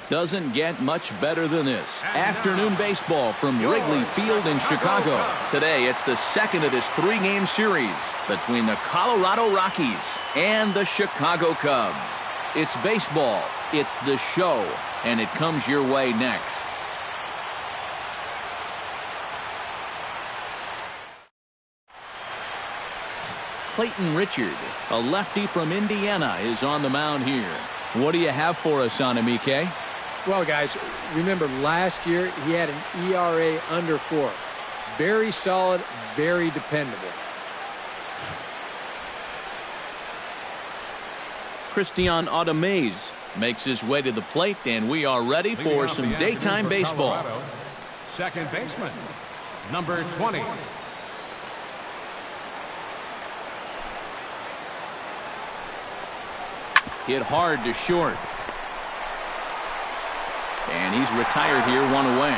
Doesn't get much better than this. Afternoon baseball from Wrigley Field in Chicago. Today, it's the second of this three-game series between the Colorado Rockies and the Chicago Cubs. It's baseball, it's the show, and it comes your way next. Clayton Richard, a lefty from Indiana, is on the mound here. What do you have for us on him, EK? Well, guys, remember last year he had an ERA under 4. Very solid, very dependable. Christian Audemaze makes his way to the plate, and we are ready for some daytime baseball. Second baseman, number 20. Hit hard to short. And he's retired here, one away.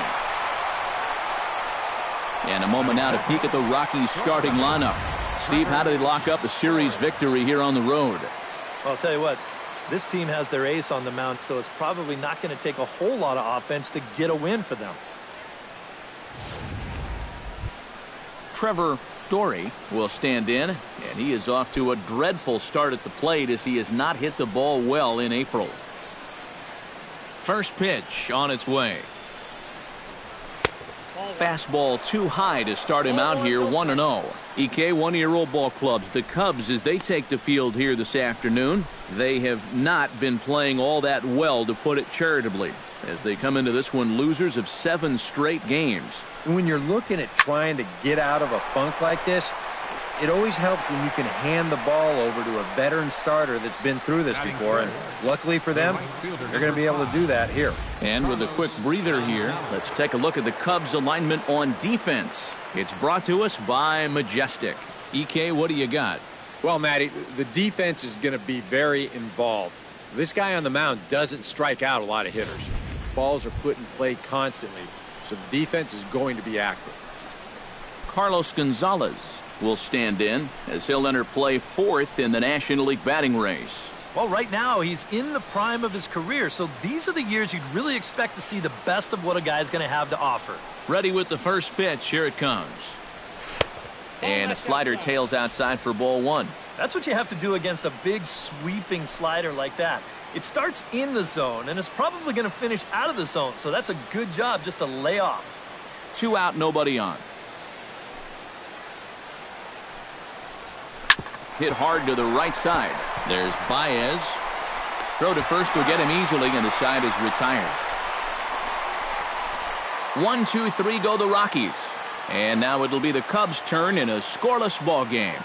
And a moment now to peek at the Rockies starting lineup. Steve, how do they lock up a series victory here on the road? Well, I'll tell you what, this team has their ace on the mound, so it's probably not going to take a whole lot of offense to get a win for them. Trevor Story will stand in, and he is off to a dreadful start at the plate as he has not hit the ball well in April. First pitch on its way. Fastball too high to start him out here, 1-0. EK, one of your old ball clubs, the Cubs, as they take the field here this afternoon, they have not been playing all that well, to put it charitably, as they come into this one losers of 7 straight games. And when you're looking at trying to get out of a funk like this, it always helps when you can hand the ball over to a veteran starter that's been through this before. And luckily for them, they're going to be able to do that here. And with a quick breather here, let's take a look at the Cubs alignment on defense. It's brought to us by Majestic. EK, what do you got? Well, Matty, the defense is going to be very involved. This guy on the mound doesn't strike out a lot of hitters. Balls are put in play constantly, so the defense is going to be active. Carlos Gonzalez will stand in as he'll enter play 4th in the National League batting race. Well, right now he's in the prime of his career, so these are the years you'd really expect to see the best of what a guy's going to have to offer. Ready with the first pitch. Here it comes. And a slider tails outside for ball 1. That's what you have to do against a big sweeping slider like that. It starts in the zone and is probably going to finish out of the zone, so that's a good job just to lay off. 2 out, nobody on. Hit hard to the right side. There's Baez. Throw to first will get him easily, and the side is retired. 1, 2, 3 go the Rockies. And now it'll be the Cubs' turn in a scoreless ball game.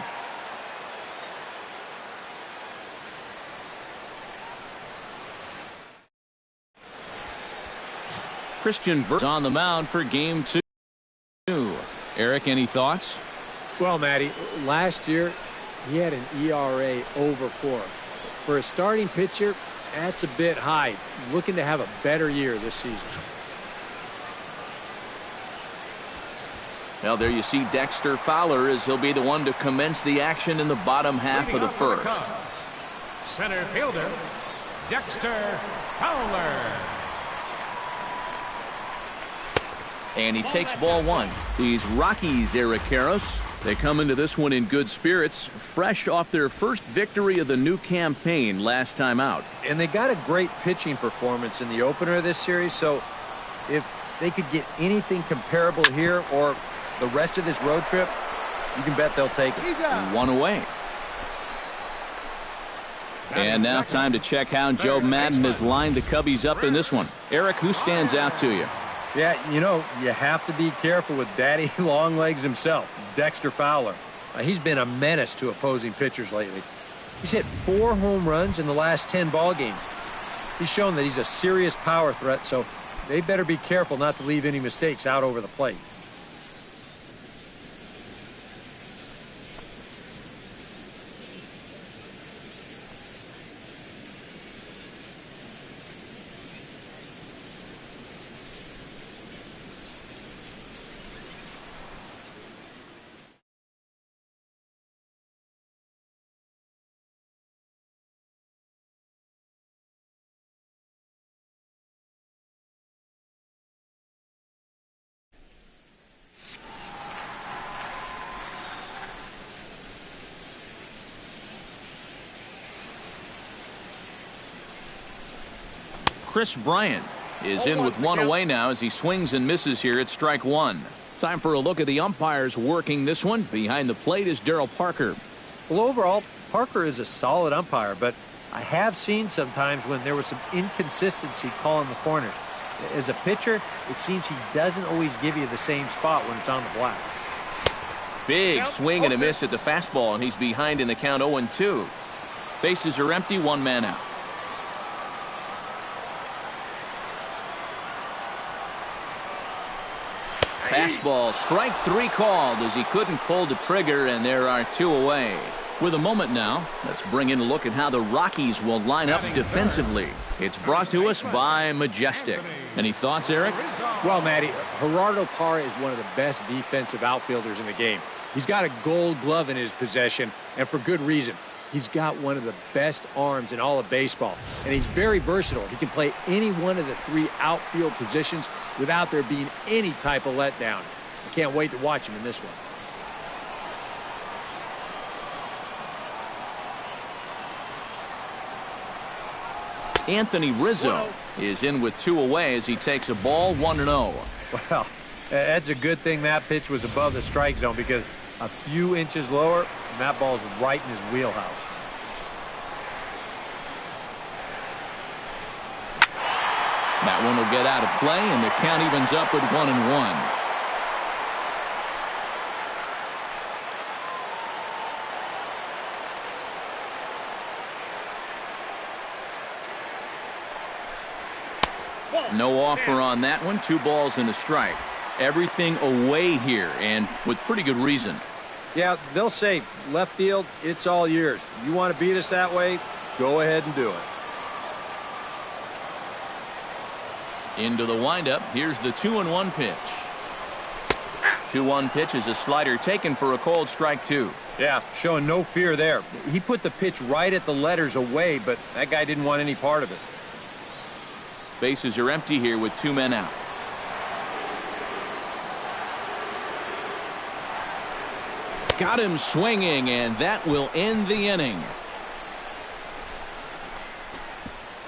Christian Burke's on the mound for game 2. Eric, any thoughts? Well, Matty, last year he had an ERA over 4. For a starting pitcher, that's a bit high. Looking to have a better year this season. Well, there you see Dexter Fowler as he'll be the one to commence the action in the bottom half of the first. Center fielder, Dexter Fowler. And he takes ball 1. These Rockies, Eric Karros, they come into this one in good spirits, fresh off their first victory of the new campaign last time out. And they got a great pitching performance in the opener of this series, so if they could get anything comparable here or the rest of this road trip, you can bet they'll take it. 1 away. And now time to check how Joe Madden has lined the Cubbies up in this one. Eric, who stands out to you? Yeah, you know, you have to be careful with Daddy Longlegs himself, Dexter Fowler. He's been a menace to opposing pitchers lately. He's hit 4 home runs in the last 10 ball games. He's shown that he's a serious power threat, so they better be careful not to leave any mistakes out over the plate. Chris Bryant is in with one away now as he swings and misses here at strike one. Time for a look at the umpires working this one. Behind the plate is Darryl Parker. Well, overall, Parker is a solid umpire, but I have seen sometimes when there was some inconsistency calling the corners. As a pitcher, it seems he doesn't always give you the same spot when it's on the black. Big swing and a miss at the fastball, and he's behind in the count 0-2. Bases are empty, one man out. Fastball, strike three called as he couldn't pull the trigger, and there are two away. With a moment now, let's bring in a look at how the Rockies will line up defensively. It's brought to us by Majestic. Any thoughts, Eric? Well, Matty, Gerardo Parra is one of the best defensive outfielders in the game. He's got a gold glove in his possession, and for good reason. He's got one of the best arms in all of baseball, and he's very versatile. He can play any one of the three outfield positions without there being any type of letdown. I can't wait to watch him in this one. Anthony Rizzo is in with two away as he takes a ball 1-0. Well, that's a good thing that pitch was above the strike zone, because a few inches lower and that ball's right in his wheelhouse. That one will get out of play, and the count evens up with 1-1. No offer on that one. 2 balls and a strike. Everything away here, and with pretty good reason. Yeah, they'll say, left field, it's all yours. You want to beat us that way? Go ahead and do it. Into the windup. Here's the 2-1 pitch. 2-1 pitch is a slider taken for a called strike 2. Yeah, showing no fear there. He put the pitch right at the letters away, but that guy didn't want any part of it. Bases are empty here with 2 men out. Got him swinging, and that will end the inning.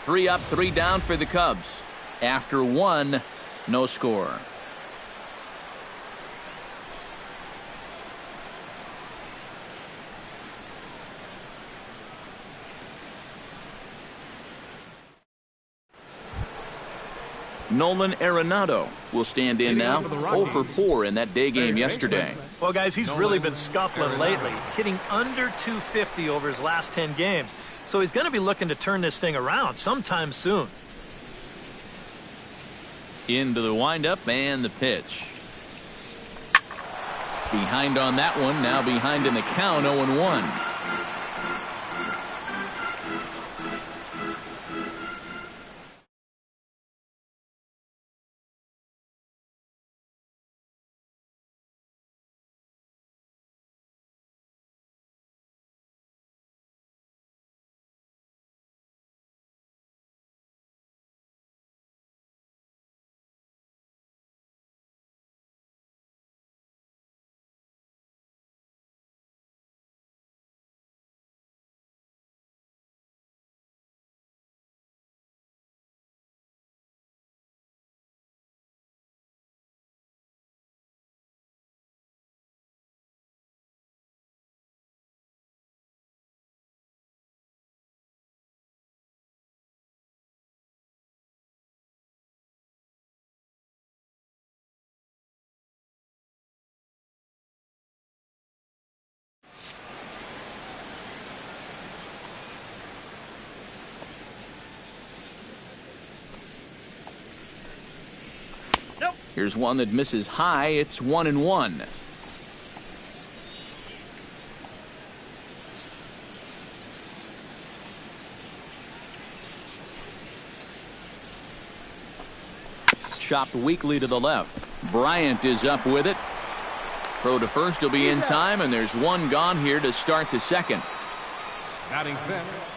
3 up, 3 down for the Cubs. After 1, no score. Nolan Arenado will stand in now. 0 for 4 in that day game yesterday. Well, guys, he's really been scuffling lately, hitting under 250 over his last 10 games. So he's going to be looking to turn this thing around sometime soon. Into the windup and the pitch. Behind on that one, now behind in the count, 0-1. Here's one that misses high. It's 1-1. Chopped weakly to the left. Bryant is up with it. Throw to first will be in time, and there's one gone here to start the second. Batting fifth,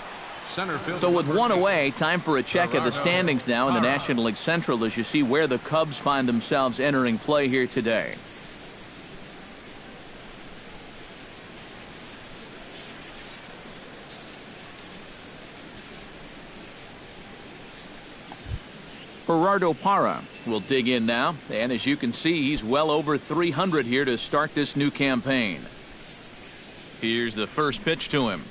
center field. So with one away, time for a check of the standings now in the National League Central as you see where the Cubs find themselves entering play here today. Gerardo Parra will dig in now, and as you can see, he's well over 300 here to start this new campaign. Here's the first pitch to him.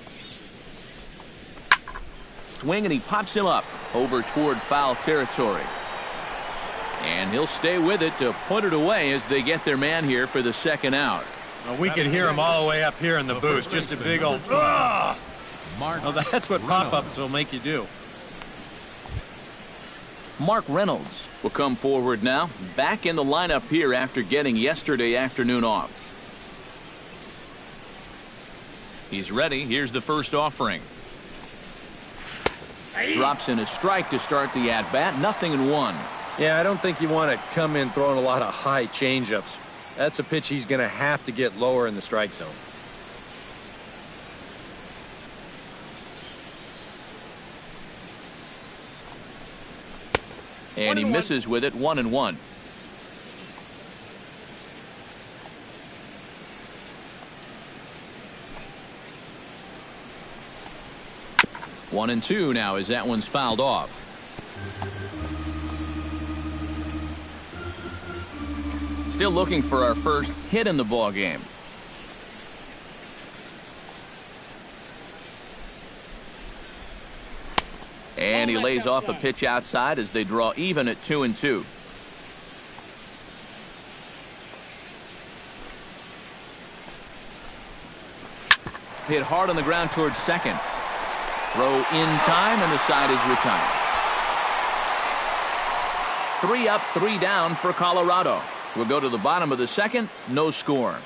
Swing, and he pops him up over toward foul territory. And he'll stay with it to put it away as they get their man here for the second out. Well, we can hear him all the way up here in the booth. Just a big old, ugh! Well, that's what pop-ups will make you do. Mark Reynolds will come forward now, back in the lineup here after getting yesterday afternoon off. He's ready. Here's the first offering. Drops in a strike to start the at-bat. 0-1. Yeah, I don't think you want to come in throwing a lot of high changeups. That's a pitch he's going to have to get lower in the strike zone. And he misses with it. 1-1. One and two now as that one's fouled off. Still looking for our first hit in the ball game. And he lays off a pitch outside as they draw even at 2-2. Hit hard on the ground towards second. Throw in time, and the side is retired. 3 up, 3 down for Colorado. We'll go to the bottom of the second. No score.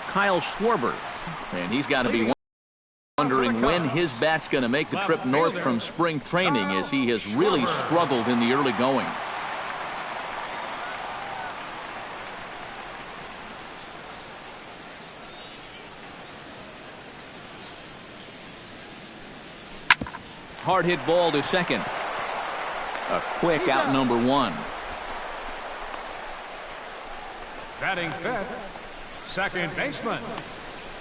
Kyle Schwarber, and he's got to be wondering when his bat's going to make the trip north from spring training, as he has really struggled in the early going. Hard hit ball to second. A quick out, number 1. Batting fifth, second baseman,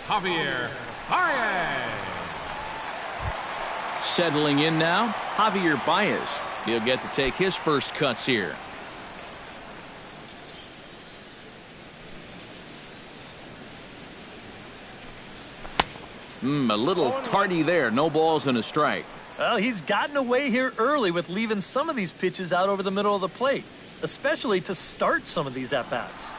Javier Baez. Settling in now, Javier Baez. He'll get to take his first cuts here. A little tardy there. No balls and a strike. Well, he's gotten away here early with leaving some of these pitches out over the middle of the plate, especially to start some of these at-bats.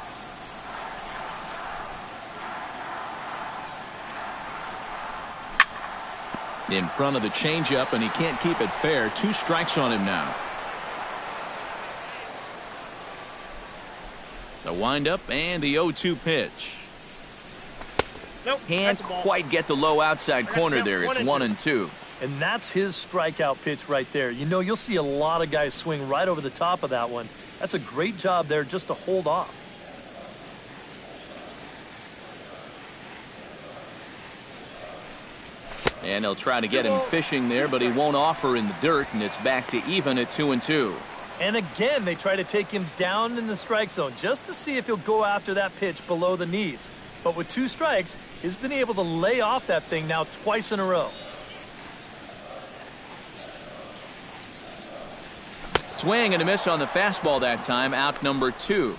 In front of the changeup, and he can't keep it fair. 2 strikes on him now. The windup and the 0-2 pitch. Nope, can't quite get the low outside corner there. It's 1-2. And that's his strikeout pitch right there. You know, you'll see a lot of guys swing right over the top of that one. That's a great job there just to hold off. And they'll try to get him fishing there, but he won't offer in the dirt, and it's back to even at 2-2. And again, they try to take him down in the strike zone just to see if he'll go after that pitch below the knees. But with 2 strikes, he's been able to lay off that thing now twice in a row. Swing and a miss on the fastball that time. Out number 2.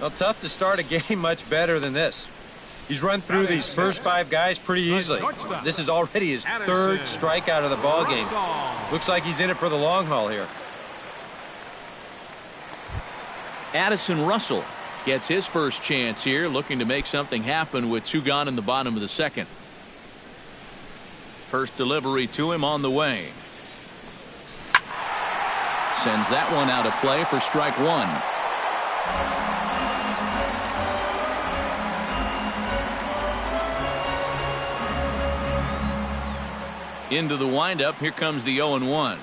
Well, tough to start a game much better than this. He's run through these first 5 guys pretty easily. This is already his 3rd strikeout of the ball game. Looks like he's in it for the long haul here. Addison Russell gets his first chance here, looking to make something happen with 2 gone in the bottom of the second. First delivery to him on the way. Sends that one out of play for strike 1. Into the windup. Here comes the 0-1.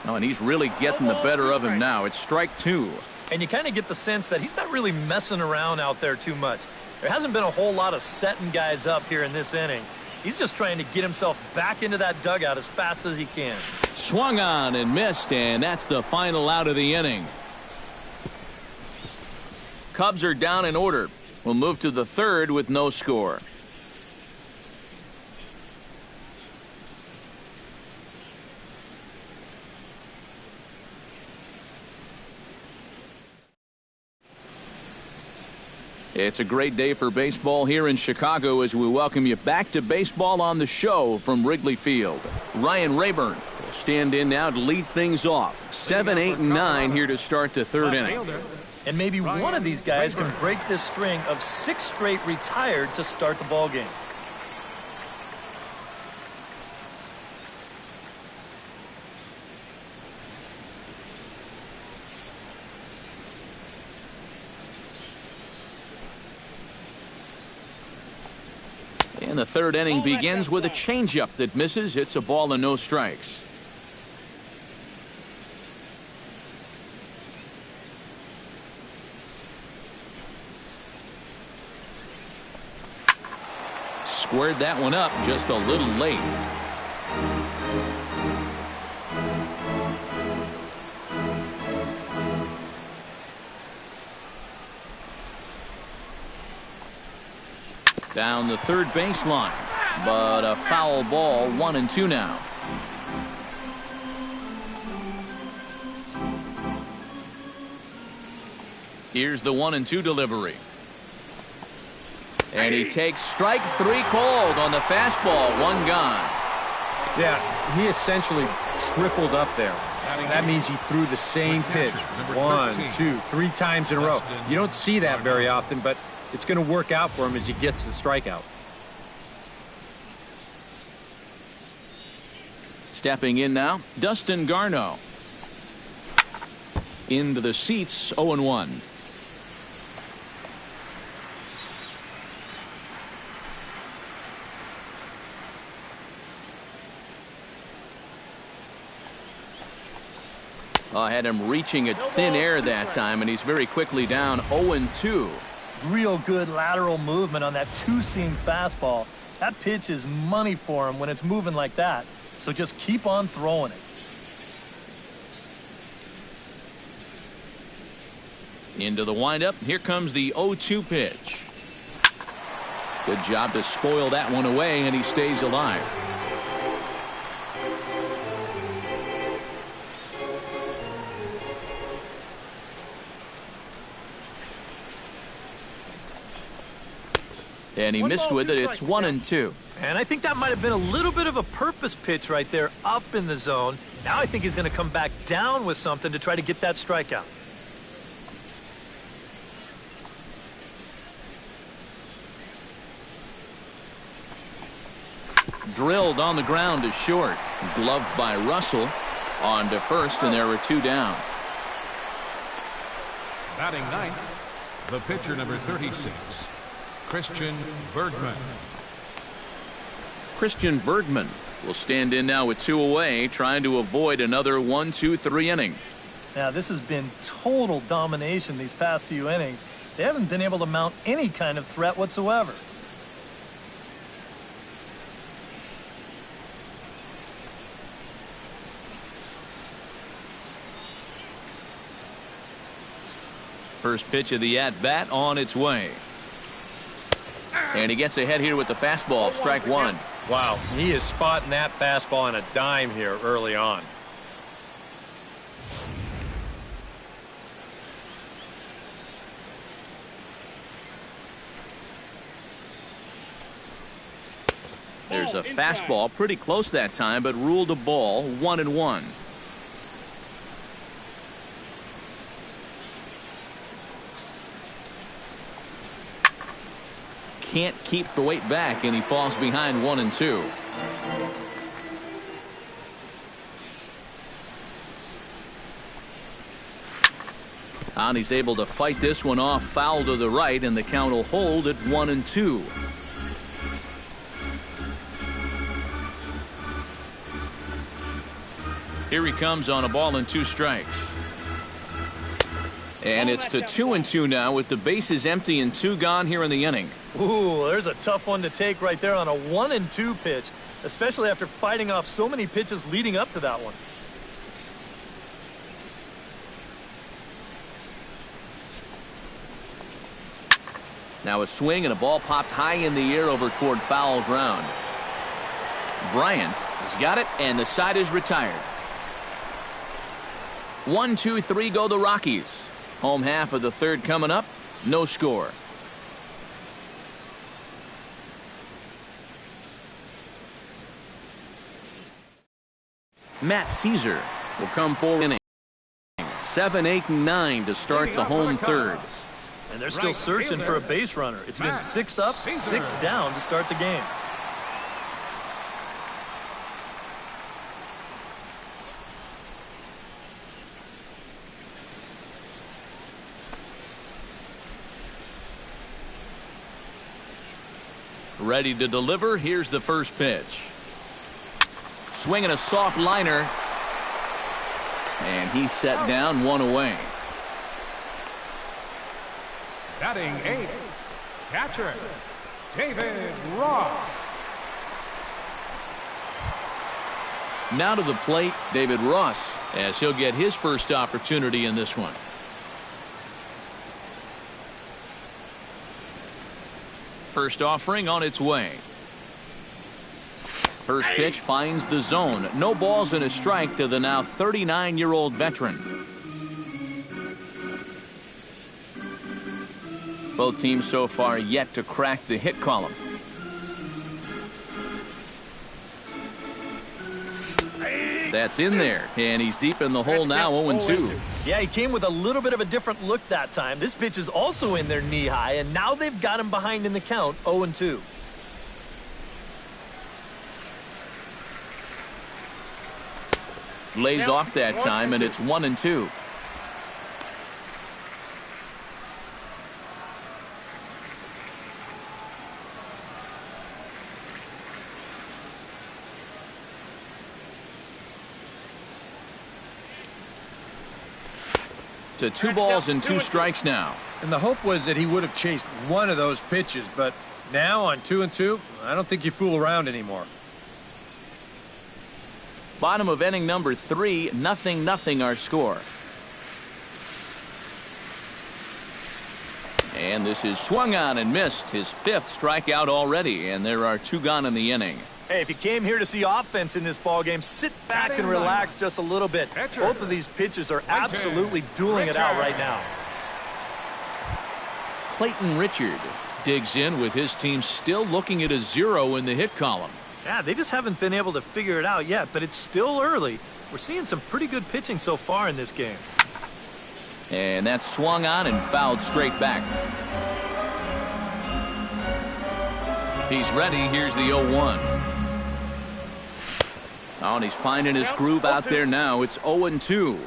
Oh, and he's really getting the better of him now. It's strike 2. And you kind of get the sense that he's not really messing around out there too much. There hasn't been a whole lot of setting guys up here in this inning. He's just trying to get himself back into that dugout as fast as he can. Swung on and missed, and that's the final out of the inning. Cubs are down in order. We'll move to the third with no score. It's a great day for baseball here in Chicago as we welcome you back to Baseball on the Show from Wrigley Field. Ryan Rayburn will stand in now to lead things off. 7, 8, and 9 here to start the third inning. And maybe one of these guys can break this string of 6 straight retired to start the ball game. And the third inning begins with a changeup that misses. It's a ball and no strikes. Squared that one up just a little late. Down the third baseline, but a foul ball. 1-2 now. Here's the 1-2 delivery. And he takes strike 3 called on the fastball. 1 gone. Yeah, he essentially tripled up there. That means he threw the same pitch 1, 2, 3 times in a row. You don't see that very often, but it's going to work out for him as he gets the strikeout. Stepping in now, Dustin Garneau. Into the seats, 0-1. I had him reaching at thin air that time, and he's very quickly down 0-2. Real good lateral movement on that 2-seam fastball. That pitch is money for him when it's moving like that. So just keep on throwing it. Into the windup. Here comes the 0-2 pitch. Good job to spoil that one away, and he stays alive. And he missed with it. It's 1-2. And I think that might have been a little bit of a purpose pitch right there up in the zone. Now I think he's going to come back down with something to try to get that strikeout. Drilled on the ground to short. Gloved by Russell. On to first, and there were 2 down. Batting ninth, the pitcher number 36, Christian Bergman. Christian Bergman will stand in now with 2 away, trying to avoid another 1-2-3 inning. Now this has been total domination these past few innings. They haven't been able to mount any kind of threat whatsoever. First pitch of the at-bat on its way. And he gets ahead here with the fastball. Strike 1. Wow, he is spotting that fastball on a dime here early on. There's a fastball pretty close that time, but ruled a ball. 1-1. Can't keep the weight back, and he falls behind 1-2. And he's able to fight this one off, foul to the right, and the count will hold at 1-2. Here he comes on a ball and 2 strikes. And it's to 2-2 now with the bases empty and 2 gone here in the inning. Ooh, there's a tough one to take right there on a 1-2 pitch, especially after fighting off so many pitches leading up to that one. Now a swing and a ball popped high in the air over toward foul ground. Bryant has got it, and the side is retired. 1-2-3 go the Rockies. Home half of the third coming up. No score. Matt Caesar will come forward inning. 7, 8, and 9 to start the home third. And they're still searching for a base runner. It's been 6 up, 6 down to start the game. Ready to deliver. Here's the first pitch. Swinging a soft liner. And he's set down, 1 away. Batting 8, catcher, David Ross. Now to the plate, David Ross, as he'll get his first opportunity in this one. First offering on its way. First pitch finds the zone. No balls and a strike to the now 39-year-old veteran. Both teams so far yet to crack the hit column. That's in there, and he's deep in the hole now, 0-2. Yeah, he came with a little bit of a different look that time. This pitch is also in there knee high, and now they've got him behind in the count, 0-2. Lays off that time, and it's 1-2. To 2 balls and 2 strikes now. And the hope was that he would have chased one of those pitches, but now on 2-2, I don't think you fool around anymore. Bottom of inning number 3, 0-0 our score. And this is swung on and missed, his 5th strikeout already, and there are 2 gone in the inning. Hey, if you came here to see offense in this ballgame, sit back and relax just a little bit. Both of these pitchers are absolutely dueling it out right now. Clayton Richard digs in with his team still looking at a 0 in the hit column. Yeah, they just haven't been able to figure it out yet, but it's still early. We're seeing some pretty good pitching so far in this game. And that's swung on and fouled straight back. He's ready. Here's the 0-1. Oh, and he's finding his groove out there now. It's 0-2.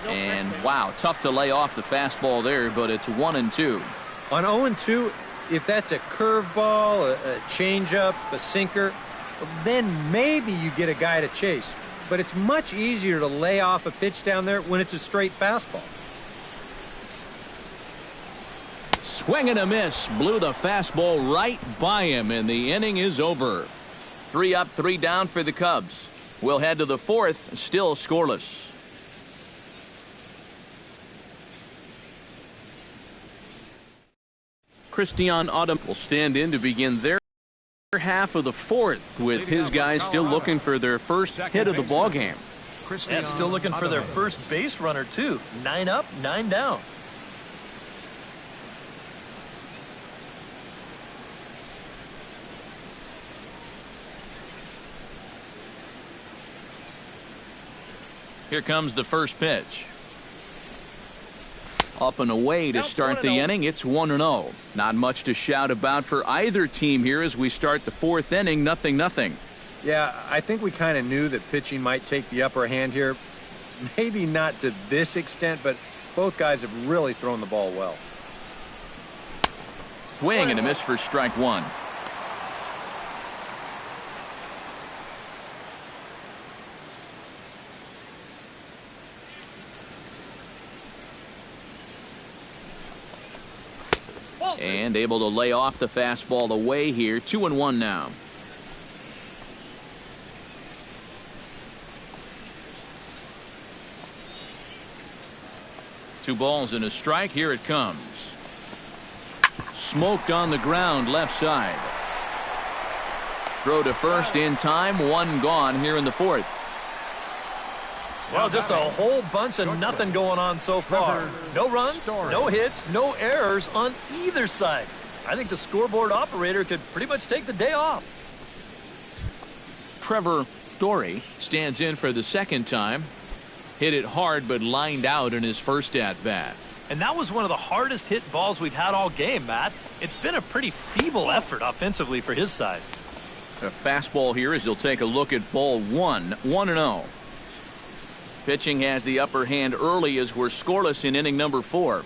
And wow, tough to lay off the fastball there, but it's 1-2. On 0-2, if that's a curveball, a changeup, a sinker, then maybe you get a guy to chase. But it's much easier to lay off a pitch down there when it's a straight fastball. Swing and a miss. Blew the fastball right by him, and the inning is over. 3 up, 3 down for the Cubs. We'll head to the 4th, still scoreless. Christian Autumn will stand in to begin their half of the 4th, with his guys still looking for their first hit of the ballgame. And still looking for their first base runner, too. 9 up, 9 down. Here comes the first pitch. Up and away to start the inning. It's 1-0. Not much to shout about for either team here as we start the 4th inning. 0-0. Yeah, I think we kind of knew that pitching might take the upper hand here. Maybe not to this extent, but both guys have really thrown the ball well. Swing and a miss for strike 1. And able to lay off the fastball away here. 2-1 now. 2 balls and a strike. Here it comes. Smoked on the ground left side. Throw to first in time. 1 gone here in the 4th. Well, just a whole bunch of nothing going on so far. No runs, no hits, no errors on either side. I think the scoreboard operator could pretty much take the day off. Trevor Story stands in for the 2nd time. Hit it hard but lined out in his first at-bat. And that was one of the hardest hit balls we've had all game, Matt. It's been a pretty feeble effort offensively for his side. A fastball here as he'll take a look at ball 1. 1-0. Pitching has the upper hand early as we're scoreless in inning number 4.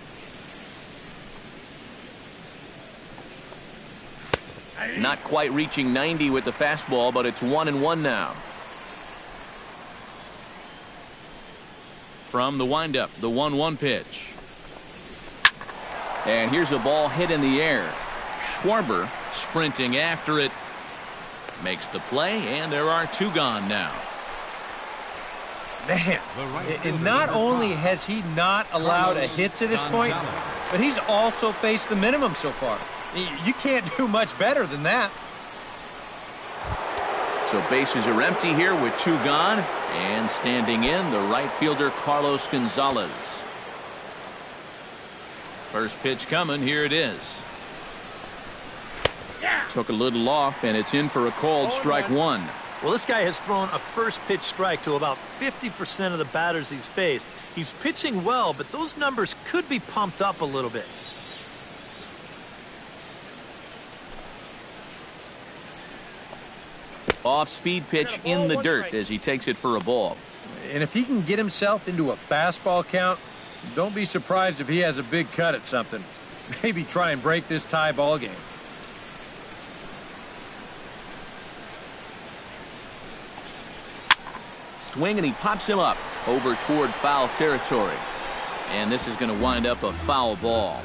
Not quite reaching 90 with the fastball, but it's 1-1 now. From the windup, the 1-1 pitch. And here's a ball hit in the air. Schwarber sprinting after it. Makes the play, and there are 2 gone now. Man, and not only has he not allowed a hit to this point, but he's also faced the minimum so far. You can't do much better than that. So bases are empty here with 2 gone, and standing in the right fielder Carlos Gonzalez. First pitch coming. Here it is. Took a little off, and it's in for a called strike 1. Well, this guy has thrown a first pitch strike to about 50% of the batters he's faced. He's pitching well, but those numbers could be pumped up a little bit. Off-speed pitch in the dirt as he takes it for a ball. And if he can get himself into a fastball count, don't be surprised if he has a big cut at something. Maybe try and break this tie ball game. Swing, and he pops him up over toward foul territory. And this is going to wind up a foul ball.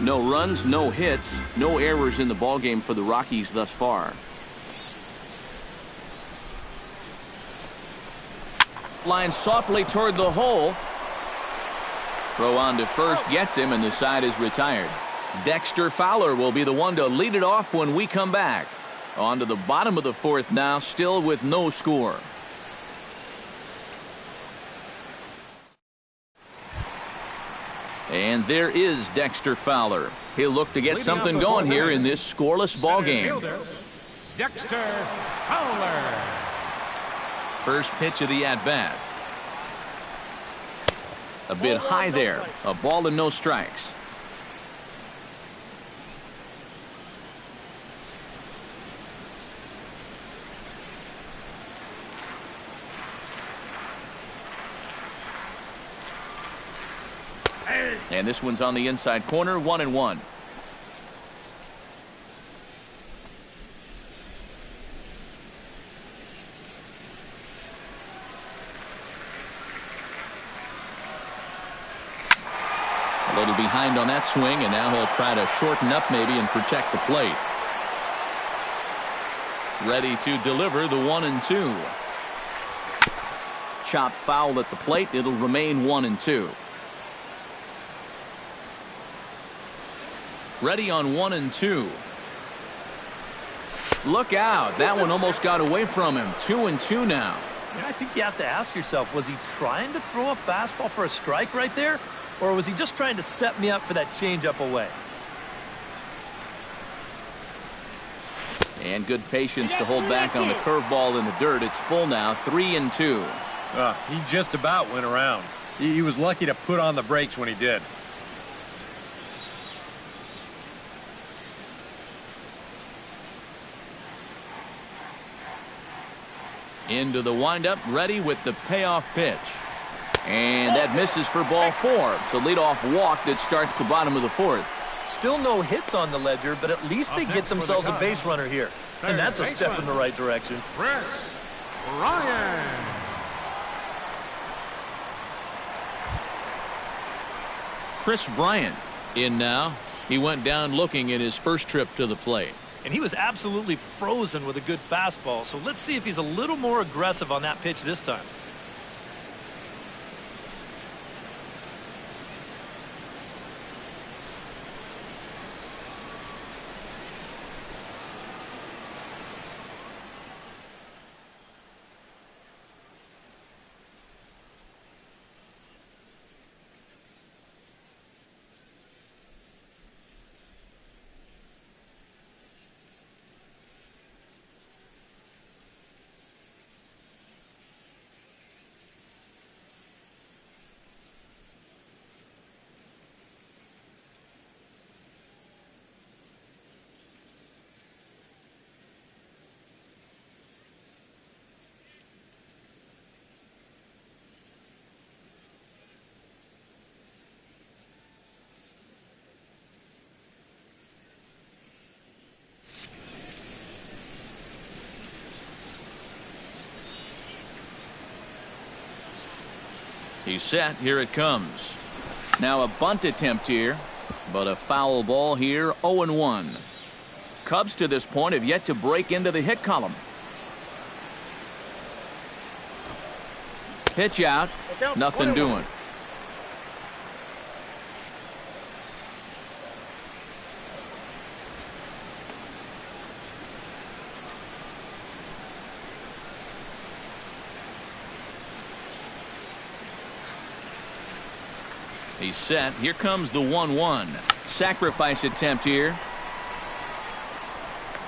No runs, no hits, no errors in the ballgame for the Rockies thus far. Line softly toward the hole. Throw on to first gets him, and the side is retired. Dexter Fowler will be the one to lead it off when we come back. On to the bottom of the 4th now, still with no score. And there is Dexter Fowler. He'll look to get something going here in this scoreless ball game. Dexter Fowler. First pitch of the at-bat. A bit high there. A ball and no strikes. And this one's on the inside corner. 1-1. A little behind on that swing, and now he'll try to shorten up maybe and protect the plate. Ready to deliver the 1-2. Chopped foul at the plate. It'll remain 1-2. Ready on 1-2. Look out. That one almost got away from him. 2-2 now. Yeah, I think you have to ask yourself, was he trying to throw a fastball for a strike right there? Or was he just trying to set me up for that changeup away? And good patience to hold back on the curveball in the dirt. It's full now. 3-2. He just about went around. He was lucky to put on the brakes when he did. Into the windup, ready with the payoff pitch. And that misses for ball 4. It's a leadoff walk that starts the bottom of the 4th. Still no hits on the ledger, but at least they get themselves a base runner here. And that's a step in the right direction. Chris Ryan. Chris Bryant in now. He went down looking at his first trip to the plate. And he was absolutely frozen with a good fastball. So let's see if he's a little more aggressive on that pitch this time. He's set. Here it comes. Now a bunt attempt here, but a foul ball here. 0-1. Cubs to this point have yet to break into the hit column. Pitch out. Nothing doing. He's set. Here comes the 1-1. Sacrifice attempt here.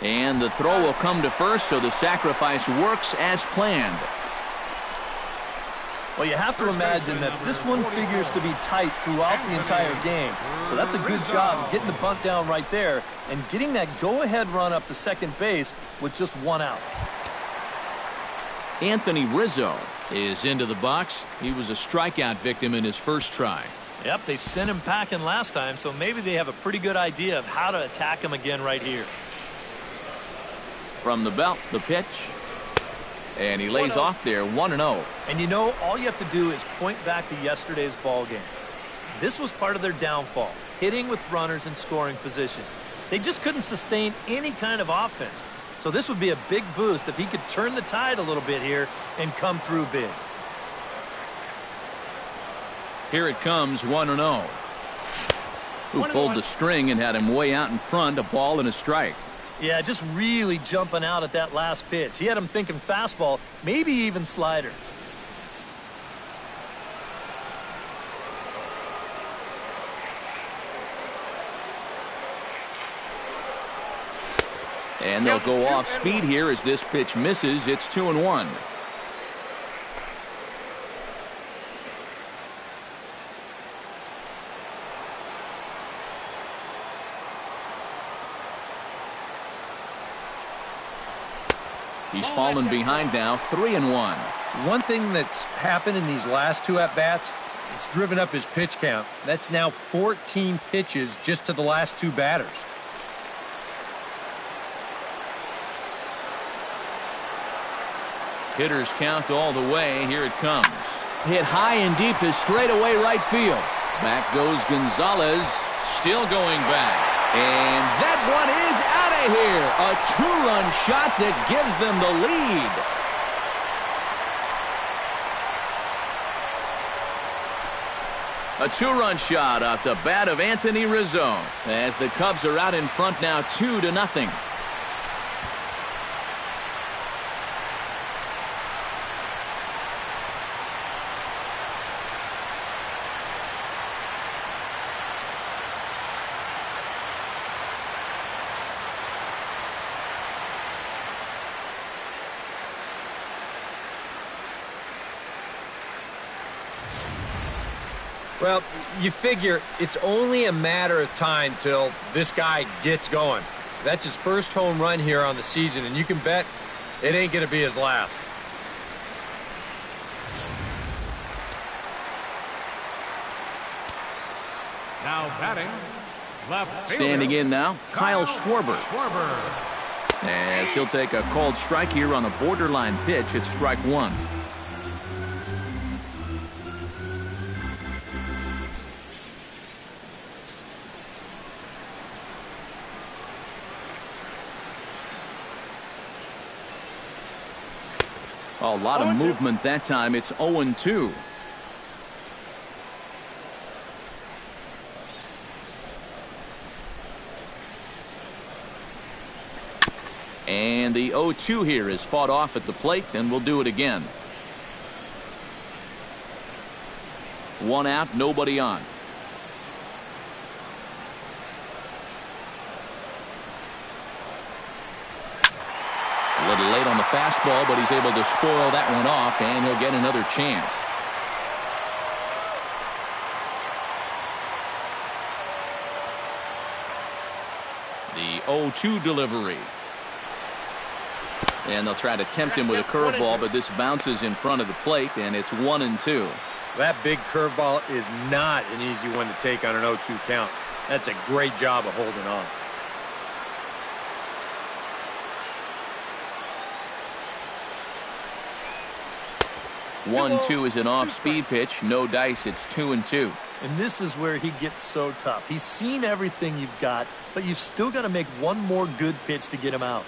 And the throw will come to first, so the sacrifice works as planned. Well, you have to imagine that this one figures to be tight throughout the entire game. So that's a good job of getting the bunt down right there and getting that go-ahead run up to second base with just one out. Anthony Rizzo is into the box. He was a strikeout victim in his first try. Yep, they sent him packing last time, so maybe they have a pretty good idea of how to attack him again right here. From the belt, the pitch. And he lays off there, 1-0. And you know, all you have to do is point back to yesterday's ball game. This was part of their downfall, hitting with runners in scoring position. They just couldn't sustain any kind of offense. So this would be a big boost if he could turn the tide a little bit here and come through big. Here it comes, 1-0. Who pulled the string and had him way out in front, a ball and a strike. Yeah, just really jumping out at that last pitch. He had him thinking fastball, maybe even slider. And they'll go off speed here as this pitch misses. It's 2-1. He's fallen behind now, 3-1. One thing that's happened in these last two at-bats, it's driven up his pitch count. That's now 14 pitches just to the last two batters. Hitters count all the way. Here it comes. Hit high and deep to straightaway right field. Back goes Gonzalez, still going back. And that one is out of here. A two-run shot that gives them the lead. A two-run shot off the bat of Anthony Rizzo as the Cubs are out in front now 2-0. Well, you figure it's only a matter of time till this guy gets going. That's his first home run here on the season, and you can bet it ain't going to be his last. Now batting, left fielder, Standing in now, Kyle Schwarber. As he'll take a called strike here on a borderline pitch at strike one. A lot of movement that time. It's 0-2. And the 0-2 here is fought off at the plate, and we'll do it again. One out, nobody on. A little late on the fastball, but he's able to spoil that one off, and he'll get another chance. The 0-2 delivery. And they'll try to tempt him with a curveball, but this bounces in front of the plate, and it's 1-2. That big curveball is not an easy one to take on an 0-2 count. That's a great job of holding on. 1-2 is an off-speed pitch. No dice. It's 2-2. And this is where he gets so tough. He's seen everything you've got, but you've still got to make one more good pitch to get him out.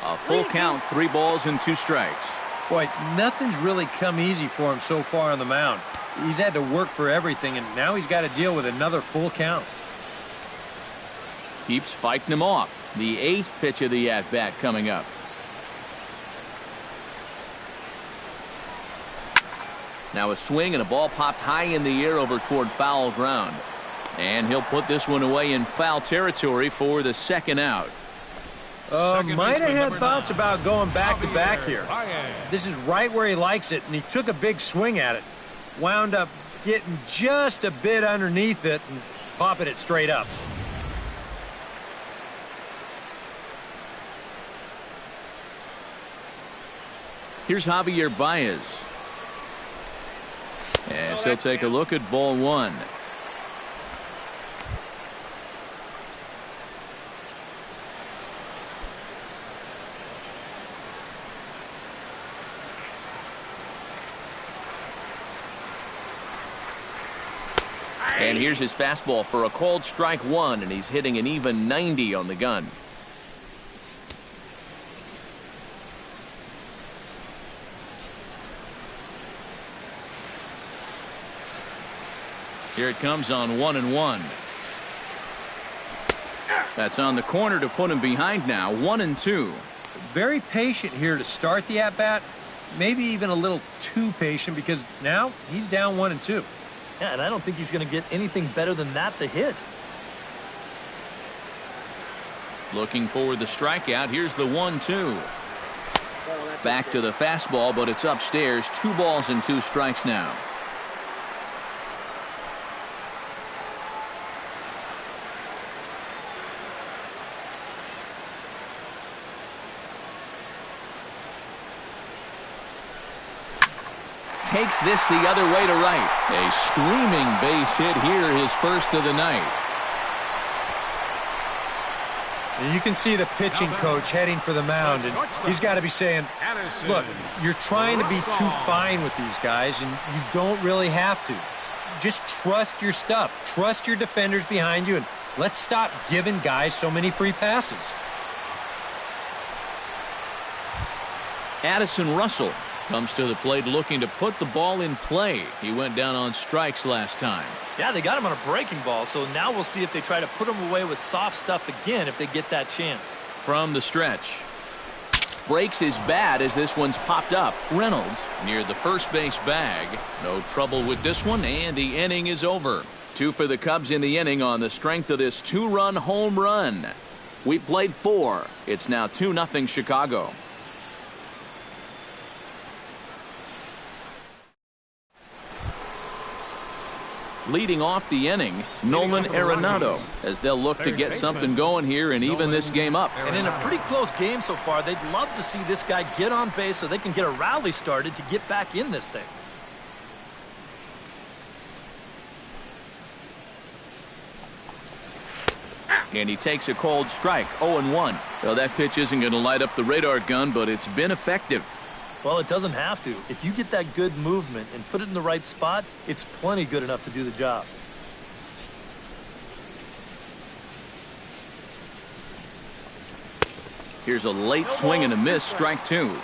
A full count, 3 balls and 2 strikes. Boy, nothing's really come easy for him so far on the mound. He's had to work for everything, and now he's got to deal with another full count. Keeps fighting him off. The 8th pitch of the at-bat coming up. Now a swing and a ball popped high in the air over toward foul ground. And he'll put this one away in foul territory for the second out. Might have had thoughts about going back-to-back here. This is right where he likes it, and he took a big swing at it. Wound up getting just a bit underneath it and popping it straight up. Here's Javier Baez. As he'll take a look at ball 1. And here's his fastball for a called strike 1, and he's hitting an even 90 on the gun. Here it comes on 1-1. That's on the corner to put him behind now. 1-2. Very patient here to start the at-bat. Maybe even a little too patient because now he's down 1-2. Yeah, and I don't think he's going to get anything better than that to hit. Looking for the strikeout. Here's the 1-2. Back to the fastball, but it's upstairs. 2 balls and 2 strikes now. Takes this the other way to right. A screaming base hit here, his first of the night. And you can see the pitching coach heading for the mound, and he's got to be saying, look, you're trying to be too fine with these guys, and you don't really have to. Just trust your stuff. Trust your defenders behind you, and let's stop giving guys so many free passes. Addison Russell comes to the plate looking to put the ball in play. He went down on strikes last time. Yeah, they got him on a breaking ball, so now we'll see if they try to put him away with soft stuff again if they get that chance. From the stretch. Breaks his bat as this one's popped up. Reynolds near the first base bag. No trouble with this one, and the inning is over. 2 for the Cubs in the inning on the strength of this 2-run home run. We played 4. It's now 2-0 Chicago. Leading off the inning, Nolan Arenado, as they'll look to get something going here and even this game up. And in a pretty close game so far, they'd love to see this guy get on base so they can get a rally started to get back in this thing. And he takes a cold strike, 0-1. Well, that pitch isn't going to light up the radar gun, but it's been effective. Well, it doesn't have to. If you get that good movement and put it in the right spot, it's plenty good enough to do the job. Here's a late swing and a miss, strike 2.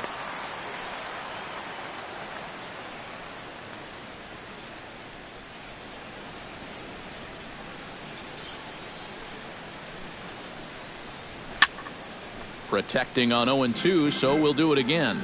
Protecting on 0-2, so we'll do it again.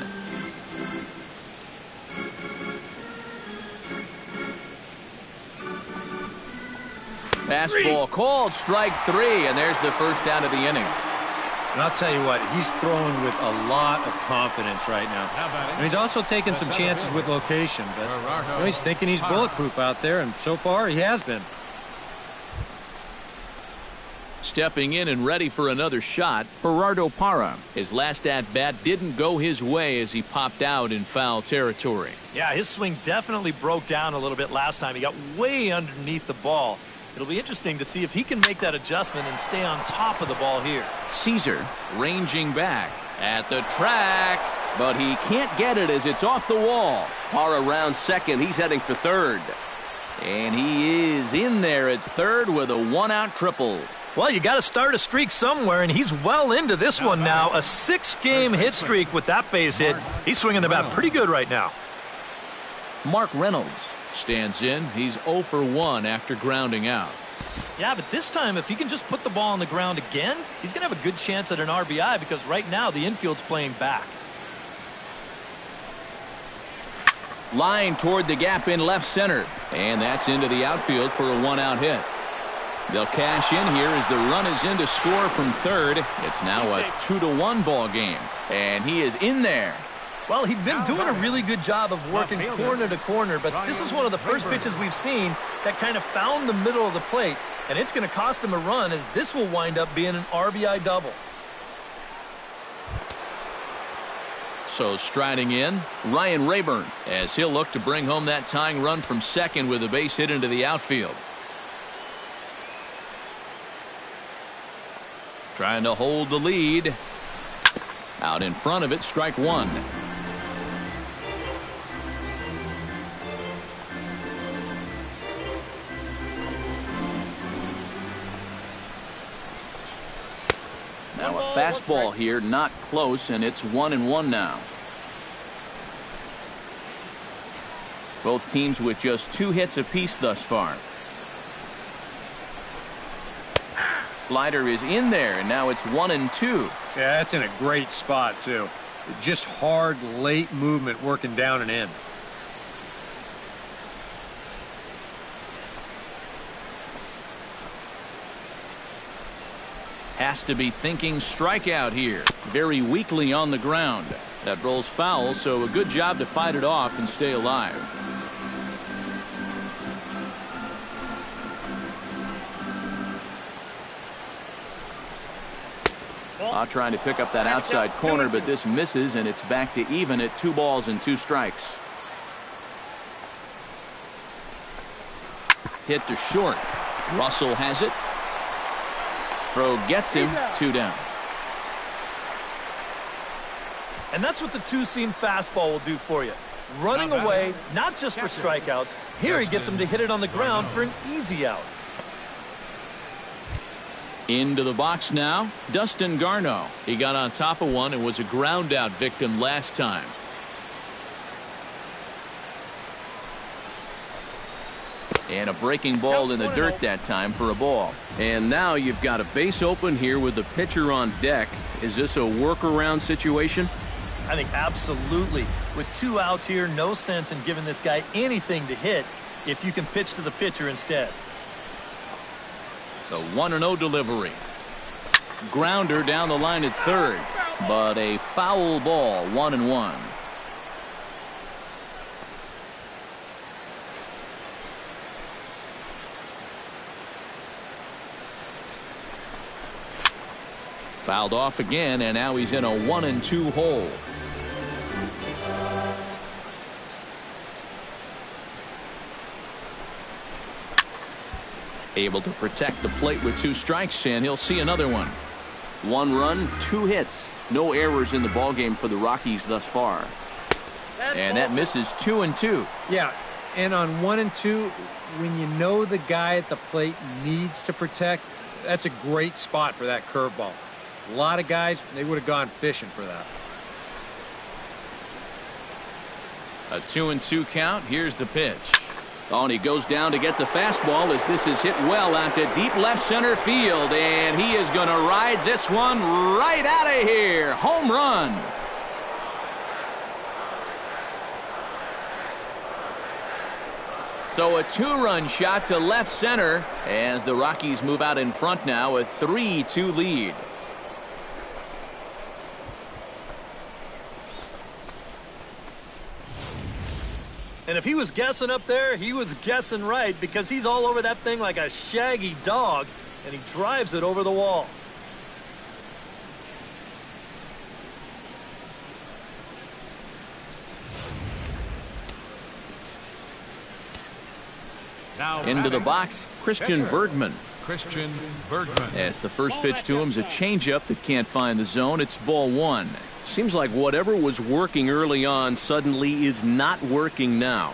Fastball called, strike 3, and there's the first out of the inning. And I'll tell you what, he's throwing with a lot of confidence right now. And he's also taking some chances with location, but he's thinking he's bulletproof out there, and so far he has been. Stepping in and ready for another shot, Gerardo Parra. His last at-bat didn't go his way as he popped out in foul territory. Yeah, his swing definitely broke down a little bit last time. He got way underneath the ball. It'll be interesting to see if he can make that adjustment and stay on top of the ball here. Caesar ranging back at the track, but he can't get it as it's off the wall. Far around second, he's heading for third. And he is in there at third with a one-out triple. Well, you got to start a streak somewhere, and he's well into this one now. A 6-game hit streak with that base hit. He's swinging the bat pretty good right now. Mark Reynolds stands in. He's 0 for 1 after grounding out. Yeah, but this time, if he can just put the ball on the ground again, he's going to have a good chance at an RBI because right now the infield's playing back. Line toward the gap in left center. And that's into the outfield for a one-out hit. They'll cash in here as the run is in to score from third. It's now a 2-1 ball game. And he is in there. Well, he'd been doing a really good job of working corner to corner, but this is one of the first pitches we've seen that kind of found the middle of the plate, and it's going to cost him a run as this will wind up being an RBI double. So striding in, Ryan Rayburn, as he'll look to bring home that tying run from second with a base hit into the outfield. Trying to hold the lead. Out in front of it, strike one. Now a fastball here, not close, and it's 1-1 now. Both teams with just 2 hits apiece thus far. Slider is in there, and now it's 1-2. Yeah, that's in a great spot, too. Just hard, late movement working down and in. Has to be thinking strikeout here. Very weakly on the ground. That rolls foul, so a good job to fight it off and stay alive. Trying to pick up that outside corner, but this misses, and it's back to even at 2 balls and 2 strikes. Hit to short. Russell has it. Throw gets him. 2 down. And that's what the two-seam fastball will do for you. Running away, not just for strikeouts. Here he gets him to hit it on the ground for an easy out. Into the box now, Dustin Garneau. He got on top of one and was a ground out victim last time. And a breaking ball in the dirt that time for a ball. And now you've got a base open here with the pitcher on deck. Is this a workaround situation? I think absolutely. With 2 outs here, no sense in giving this guy anything to hit if you can pitch to the pitcher instead. The 1-0 delivery. Grounder down the line at third, but a foul ball. 1-1. Fouled off again, and now he's in a 1-2 hole. Able to protect the plate with 2 strikes, and he'll see another one. 1 run, 2 hits. No errors in the ballgame for the Rockies thus far. And that misses 2-2. Yeah, and on 1 and 2, when you know the guy at the plate needs to protect, that's a great spot for that curveball. A lot of guys, they would have gone fishing for that. A 2-2 count. Here's the pitch. Oh, and he goes down to get the fastball as this is hit well out to deep left center field, and he is going to ride this one right out of here. Home run. So a 2-run shot to left center as the Rockies move out in front now, a 3-2 lead. And if he was guessing up there, he was guessing right because he's all over that thing like a shaggy dog, and he drives it over the wall. Into the box, Christian Bergman. Christian Bergman. As the first pitch to him is a changeup that can't find the zone. It's ball one. Seems like whatever was working early on suddenly is not working now.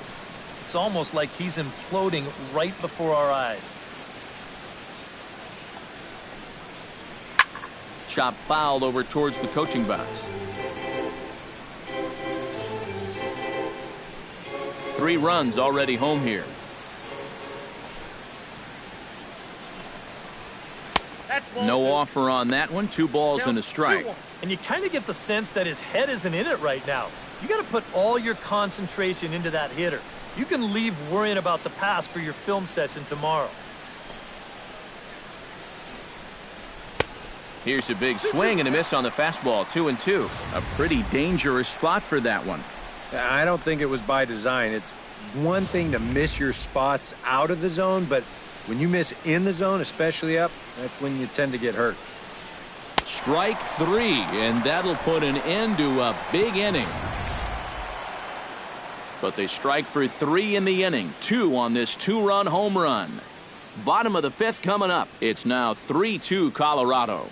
It's almost like he's imploding right before our eyes. Chop fouled over towards the coaching box. 3 runs already home here. No offer on that one. 2 balls and a strike. And you kind of get the sense that his head isn't in it right now. You got to put all your concentration into that hitter. You can leave worrying about the pass for your film session tomorrow. Here's a big swing and a miss on the fastball. 2-2. A pretty dangerous spot for that one. I don't think it was by design. It's one thing to miss your spots out of the zone, but when you miss in the zone, especially up, that's when you tend to get hurt. Strike 3, and that'll put an end to a big inning. But they strike for 3 in the inning. 2 on this 2-run home run. Bottom of the 5th coming up. It's now 3-2 Colorado.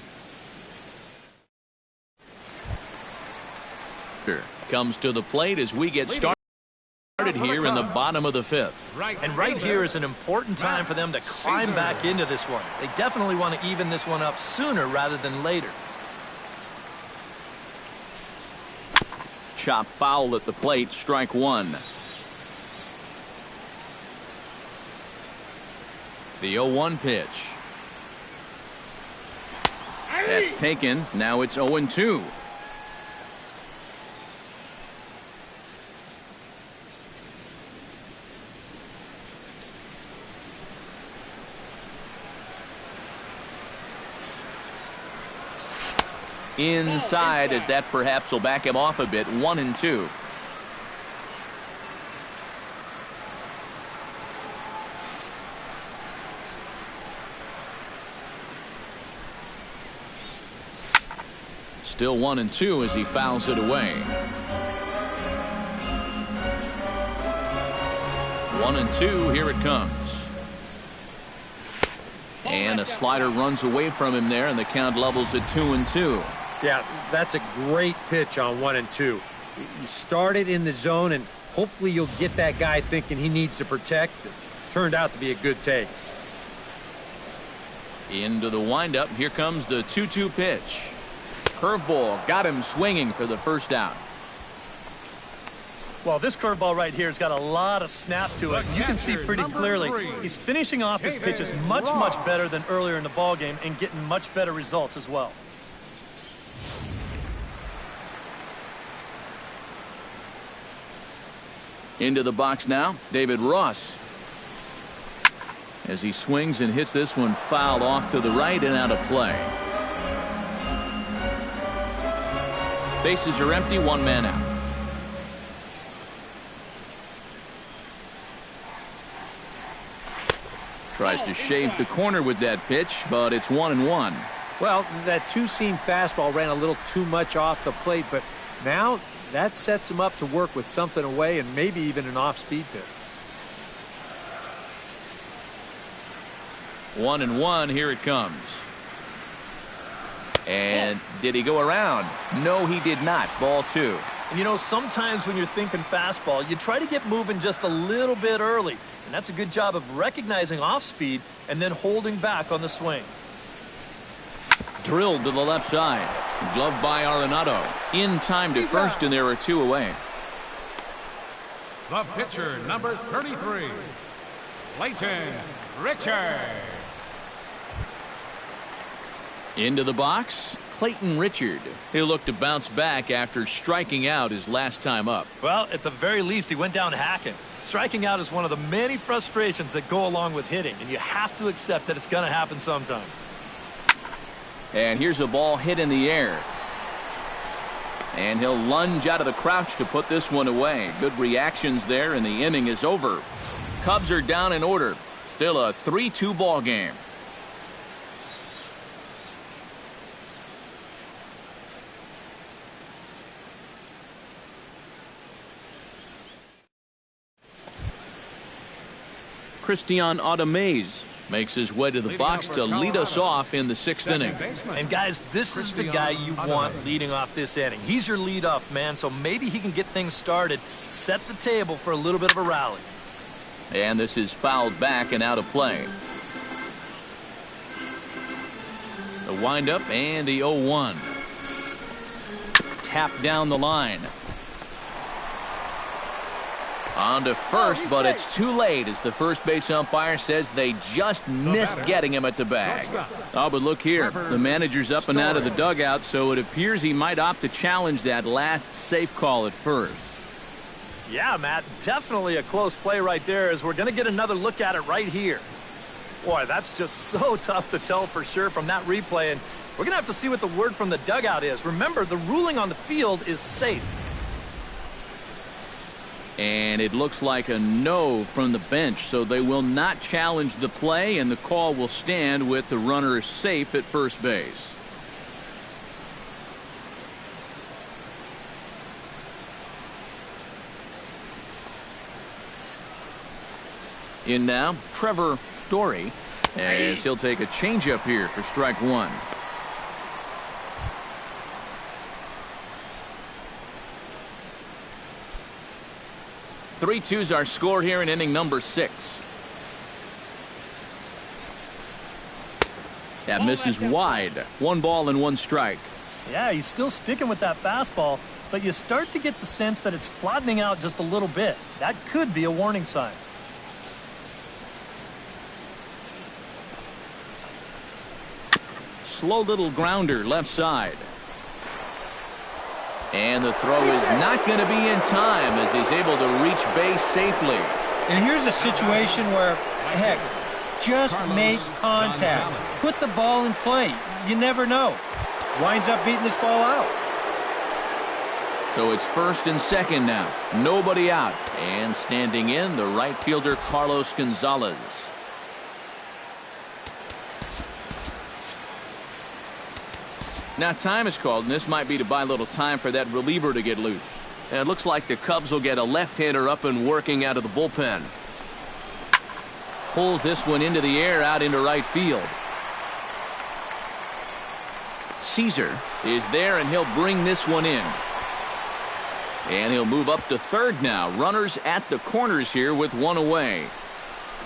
Comes to the plate as we get started here in the bottom of the 5th. And right here is an important time for them to climb back into this one. They definitely want to even this one up sooner rather than later. Chop foul at the plate. Strike 1. The 0-1 pitch. That's taken. Now it's 0-2. Inside, as that perhaps will back him off a bit. 1-2. Still 1-2 as he fouls it away. 1-2. Here it comes. And a slider runs away from him there, and the count levels at 2-2. Yeah, that's a great pitch on 1-2. You start it in the zone, and hopefully you'll get that guy thinking he needs to protect. It turned out to be a good take. Into the windup. Here comes the 2-2 pitch. Curveball got him swinging for the first out. Well, this curveball right here has got a lot of snap to it. You can see pretty clearly he's finishing off his pitches much better than earlier in the ballgame and getting much better results as well. Into the box now, David Ross. As he swings and hits this one foul off to the right and out of play. Bases are empty, 1 man out. Tries to shave the corner with that pitch, but it's 1-1. Well, that 2-seam fastball ran a little too much off the plate, but now that sets him up to work with something away and maybe even an off-speed pitch. 1-1. Here it comes. And did he go around? No, he did not. Ball 2. And you know, sometimes when you're thinking fastball, you try to get moving just a little bit early. And that's a good job of recognizing off speed and then holding back on the swing. Drilled to the left side. Gloved by Arenado. In time to first, and there are 2 away. The pitcher, number 33, Clayton Richard. Into the box, Clayton Richard. He'll look to bounce back after striking out his last time up. Well, at the very least, he went down hacking. Striking out is one of the many frustrations that go along with hitting, and you have to accept that it's going to happen sometimes. And here's a ball hit in the air. And he'll lunge out of the crouch to put this one away. Good reactions there, and the inning is over. Cubs are down in order. Still a 3-2 ball game. Christian Audemays makes his way to the box to lead us off in the 6th inning. And guys, this is the guy you want leading off this inning. He's your leadoff man, so maybe he can get things started, set the table for a little bit of a rally. And this is fouled back and out of play. The windup and the 0-1. Tap down the line. On to first, but it's too late as the first base umpire says they just missed getting him at the bag. Oh, but look here. The manager's up and out of the dugout, so it appears he might opt to challenge that last safe call at first. Yeah, Matt, definitely a close play right there, as we're going to get another look at it right here. Boy, that's just so tough to tell for sure from that replay, and we're going to have to see what the word from the dugout is. Remember, the ruling on the field is safe. And it looks like a no from the bench, so they will not challenge the play, and the call will stand with the runner safe at first base. In now, Trevor Story, as he'll take a changeup here for strike one. 3-2's our score here in inning number 6. That misses wide. 1 ball and 1 strike. Yeah, he's still sticking with that fastball, but you start to get the sense that it's flattening out just a little bit. That could be a warning sign. Slow little grounder left side. And the throw is not going to be in time as he's able to reach base safely. And here's a situation where, heck, just make contact. Put the ball in play. You never know. Winds up beating this ball out. So it's first and second now. Nobody out. And standing in, the right fielder, Carlos Gonzalez. Now time is called, and this might be to buy a little time for that reliever to get loose. And it looks like the Cubs will get a left-hander up and working out of the bullpen. Pulls this one into the air out into right field. Caesar is there, and he'll bring this one in. And he'll move up to third now. Runners at the corners here with 1 away.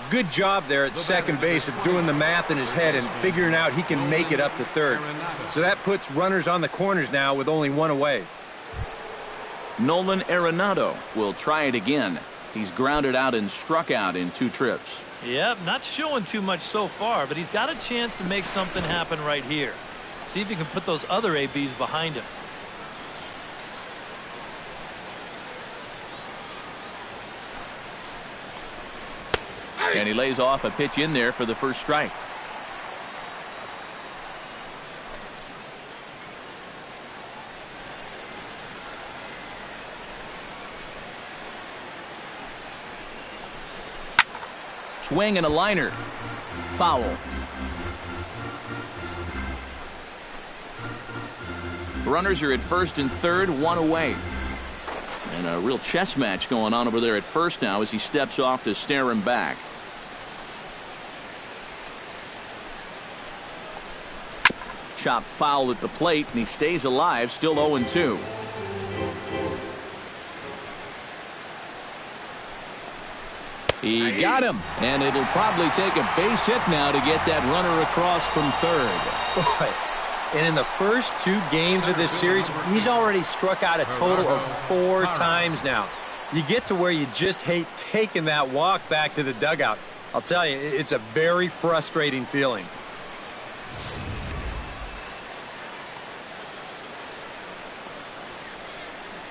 Good job there at second base of doing the math in his head and figuring out he can make it up to third. So that puts runners on the corners now with only 1 away. Nolan Arenado will try it again. He's grounded out and struck out in 2 trips. Yep, not showing too much so far, but he's got a chance to make something happen right here. See if he can put those other ABs behind him. And he lays off a pitch in there for the first strike. Swing and a liner. Foul. Runners are at first and third, 1 away. And a real chess match going on over there at first now as he steps off to stare him back. Chop foul at the plate, and he stays alive, still 0-2. He got him, and it'll probably take a base hit now to get that runner across from third. Boy. And in the first 2 games of this series, he's already struck out a total of 4 times now. You get to where you just hate taking that walk back to the dugout. I'll tell you, it's a very frustrating feeling.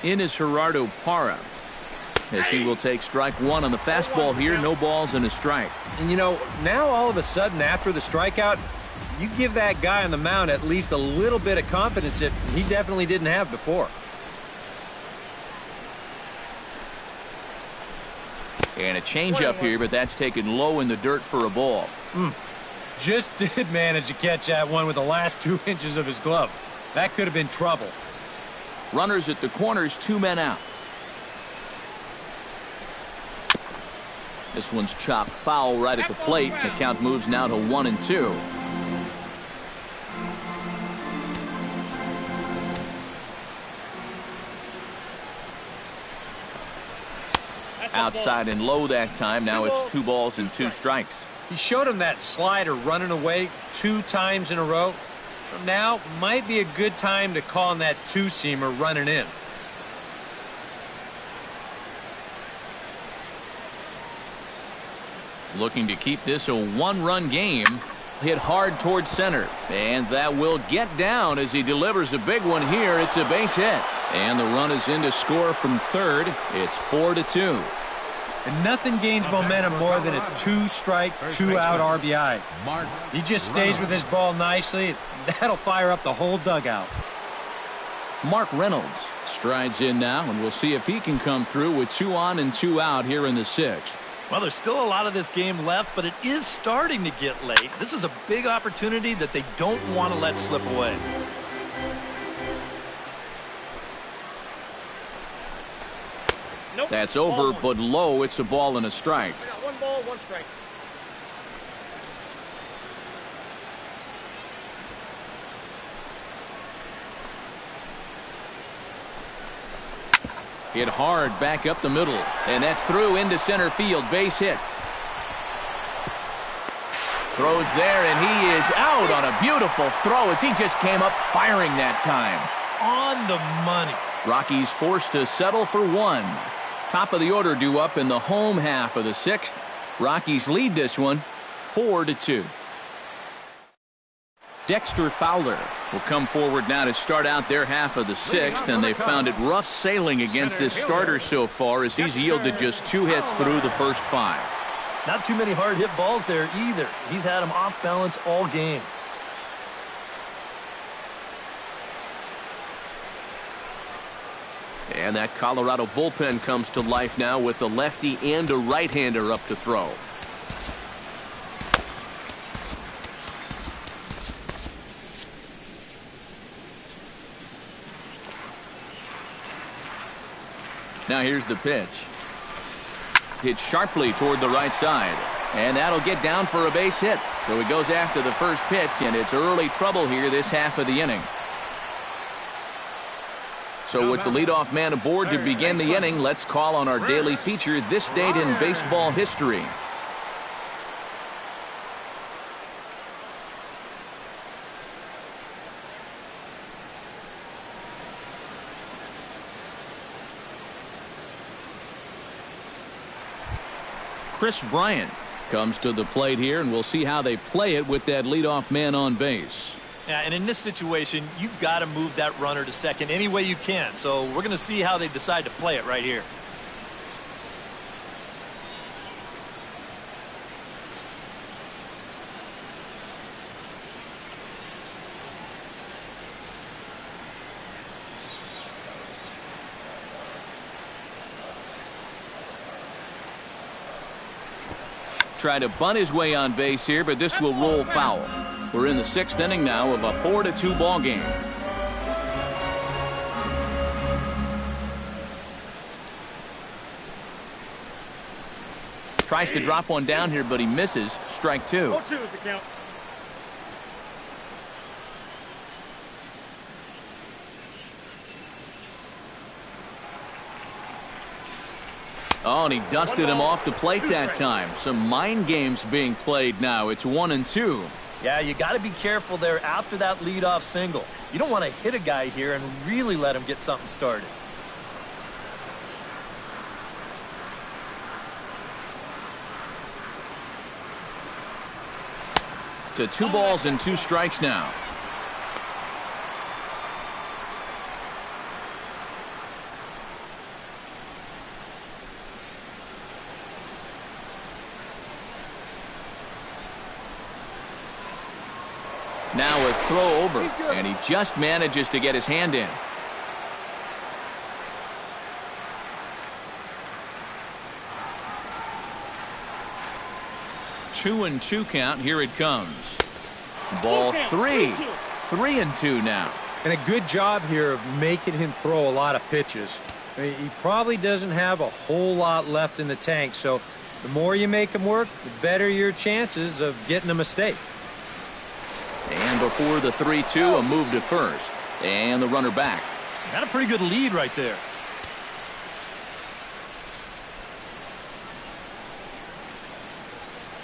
In is Gerardo Parra, as he will take strike 1 on the fastball here. No balls and a strike. And you know, now all of a sudden after the strikeout, you give that guy on the mound at least a little bit of confidence that he definitely didn't have before. And a changeup here, but that's taken low in the dirt for a ball. Just did manage to catch that one with the last 2 inches of his glove. That could have been trouble. Runners at the corners, 2 men out. This one's chopped foul right at the plate. The count moves now to 1-2. Outside and low that time. Now it's 2 balls and 2 strikes. He showed him that slider running away 2 times in a row. Now might be a good time to call on that 2-seamer running in. Looking to keep this a 1-run game. Hit hard towards center. And that will get down as he delivers a big one here. It's a base hit. And the run is in to score from third. It's 4-2. And nothing gains momentum more than a 2-strike, 2-out RBI. He just stays with his ball nicely. That'll fire up the whole dugout. Mark Reynolds strides in now, and we'll see if he can come through with 2 on and 2 out here in the 6th. Well, there's still a lot of this game left, but it is starting to get late. This is a big opportunity that they don't want to let slip away. Nope. That's over, but low. It's a ball and a strike. I got 1 ball, 1 strike. Hit hard back up the middle, and that's through into center field. Base hit. Throws there, and he is out on a beautiful throw as he just came up firing that time. On the money. Rockies forced to settle for 1. Top of the order due up in the home half of the 6th. Rockies lead this one 4-2. Dexter Fowler will come forward now to start out their half of the 6th, and they found it rough sailing against this starter so far as he's yielded just 2 hits through the first 5. Not too many hard hit balls there either. He's had them off balance all game. And that Colorado bullpen comes to life now with a lefty and a right-hander up to throw. Now here's the pitch. Hit sharply toward the right side. And that'll get down for a base hit. So he goes after the first pitch, and it's early trouble here this half of the inning. So with the leadoff man aboard to begin the inning, let's call on our daily feature, This Date in Baseball History. Chris Bryant comes to the plate here, and we'll see how they play it with that leadoff man on base. Yeah, and in this situation, you've got to move that runner to second any way you can. So we're going to see how they decide to play it right here. Try to bunt his way on base here, but this will roll foul. We're in the 6th inning now of a 4-2 ball game. Tries to drop one down here, but he misses. Strike 2. 0-2 is the count. Oh, and he dusted him off the plate that time. Some mind games being played now. It's 1-2. Yeah, you got to be careful there after that leadoff single. You don't want to hit a guy here and really let him get something started. To 2 balls and 2 strikes now. Now a throw over, and he just manages to get his hand in. Two and 2 count. Here it comes. Ball 3. 3-2 now. And a good job here of making him throw a lot of pitches. I mean, he probably doesn't have a whole lot left in the tank, so The more you make them work, the better your chances of getting a mistake. And before the 3-2, a move to first. And the runner back. Got a pretty good lead right there.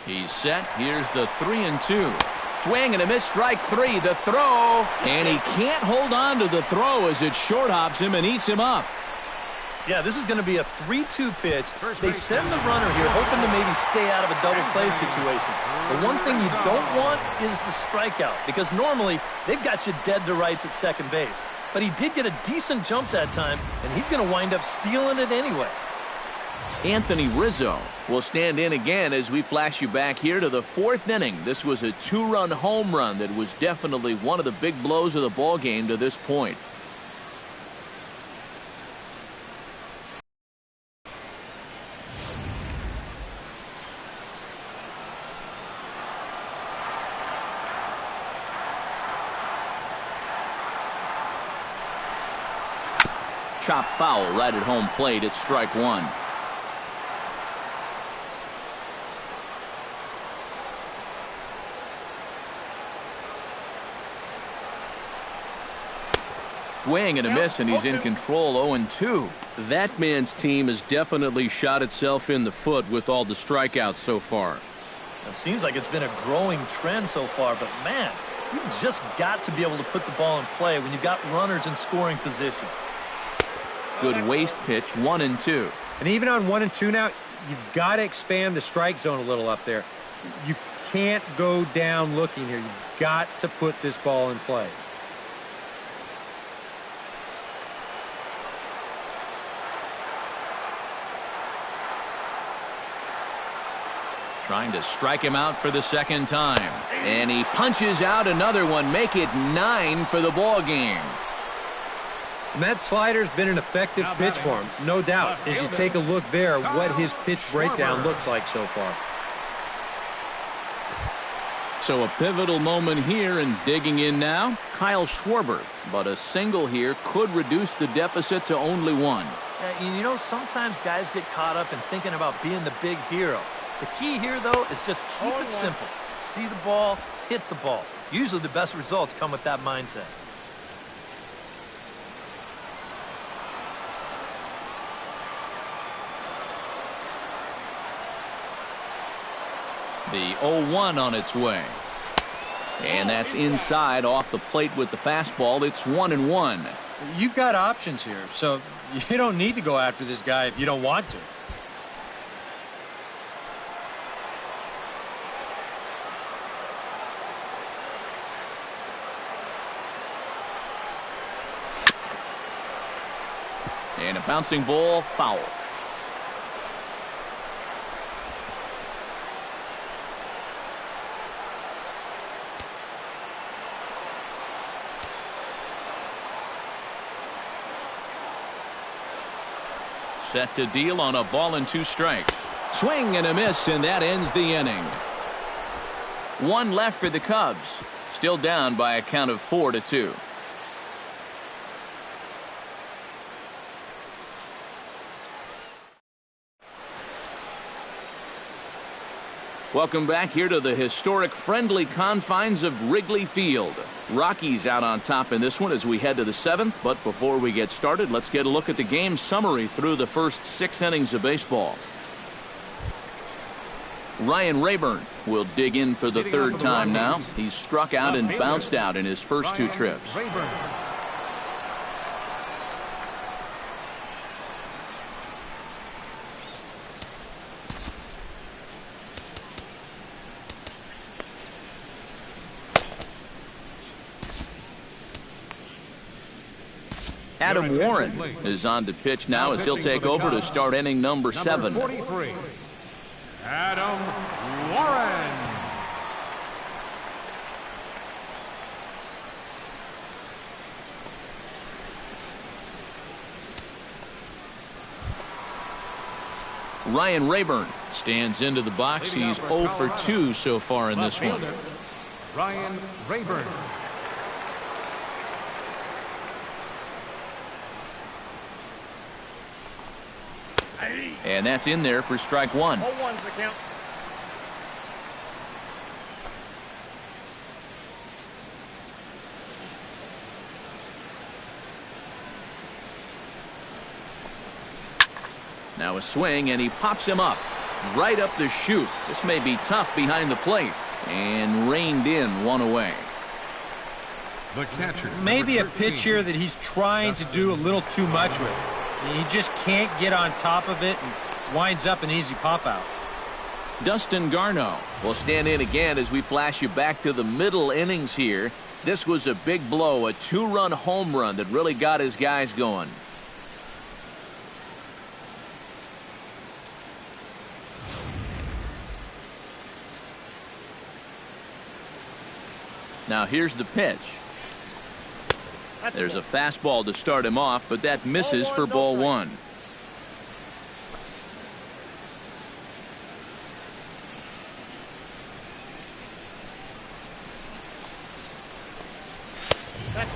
He's set. Here's the 3-2. Swing and a miss, strike three. The throw. And he can't hold on to the throw as it short hops him and eats him up. Yeah, this is going to be a 3-2 pitch. They send the runner here hoping to maybe stay out of a double play situation. The one thing you don't want is the strikeout, because normally they've got you dead to rights at second base. But he did get a decent jump that time, and he's going to wind up stealing it anyway. Anthony Rizzo will stand in again as we flash you back here to the fourth inning. This was a two-run home run that was definitely one of the big blows of the ball game to this point. Chop foul right at home plate. It's strike one. Swing and a miss, and he's in control. 0-2. That man's team has definitely shot itself in the foot with all the strikeouts so far. It seems like it's been a growing trend so far, but man, you've just got to be able to put the ball in play when you've got runners in scoring position. Good waste pitch, 1-2. And even on 1-2 now, you've got to expand the strike zone a little up there. You can't go down looking here. You've got to put this ball in play. Trying to strike him out for the second time. And he punches out another one. Make it 9 for the ball game. And that slider's been an effective pitch for him, no doubt. As you take a look there, what his pitch breakdown looks like so far. So a pivotal moment here, and digging in now, Kyle Schwarber. But a single here could reduce the deficit to only one. You know, sometimes guys get caught up in thinking about being the big hero. The key here, though, is just keep it simple. See the ball, hit the ball. Usually the best results come with that mindset. The 0-1 on its way. And that's inside off the plate with the fastball. It's 1-1. You've got options here, so you don't need to go after this guy if you don't want to. And a bouncing ball, foul. Set to deal on a ball and 2 strikes. Swing and a miss, and that ends the inning. 1 left for the Cubs. Still down by a count of 4-2. Welcome back here to the historic friendly confines of Wrigley Field. Rockies out on top in this one as we head to the 7th. But before we get started, let's get a look at the game summary through the first 6 innings of baseball. Ryan Rayburn will dig in for the 3rd time now. He's struck out and bounced out in his first 2 trips. Adam Warren is on to pitch now as he'll take over to start inning number 7. Number 43, Adam Warren. Ryan Rayburn stands into the box. He's 0 for 2 so far in this one. Ryan Rayburn. And that's in there for strike one. 0-1's the count. Now a swing, and he pops him up. Right up the chute. This may be tough behind the plate. And reined in, one away. The catcher. Maybe a number pitch 13, here that he's trying to do a little too much with. He just can't get on top of it and winds up an easy pop-out. Dustin Garneau will stand in again as we flash you back to the middle innings here. This was a big blow, a two-run home run that really got his guys going. Now here's the pitch. There's a fastball to start him off, but that misses for ball one.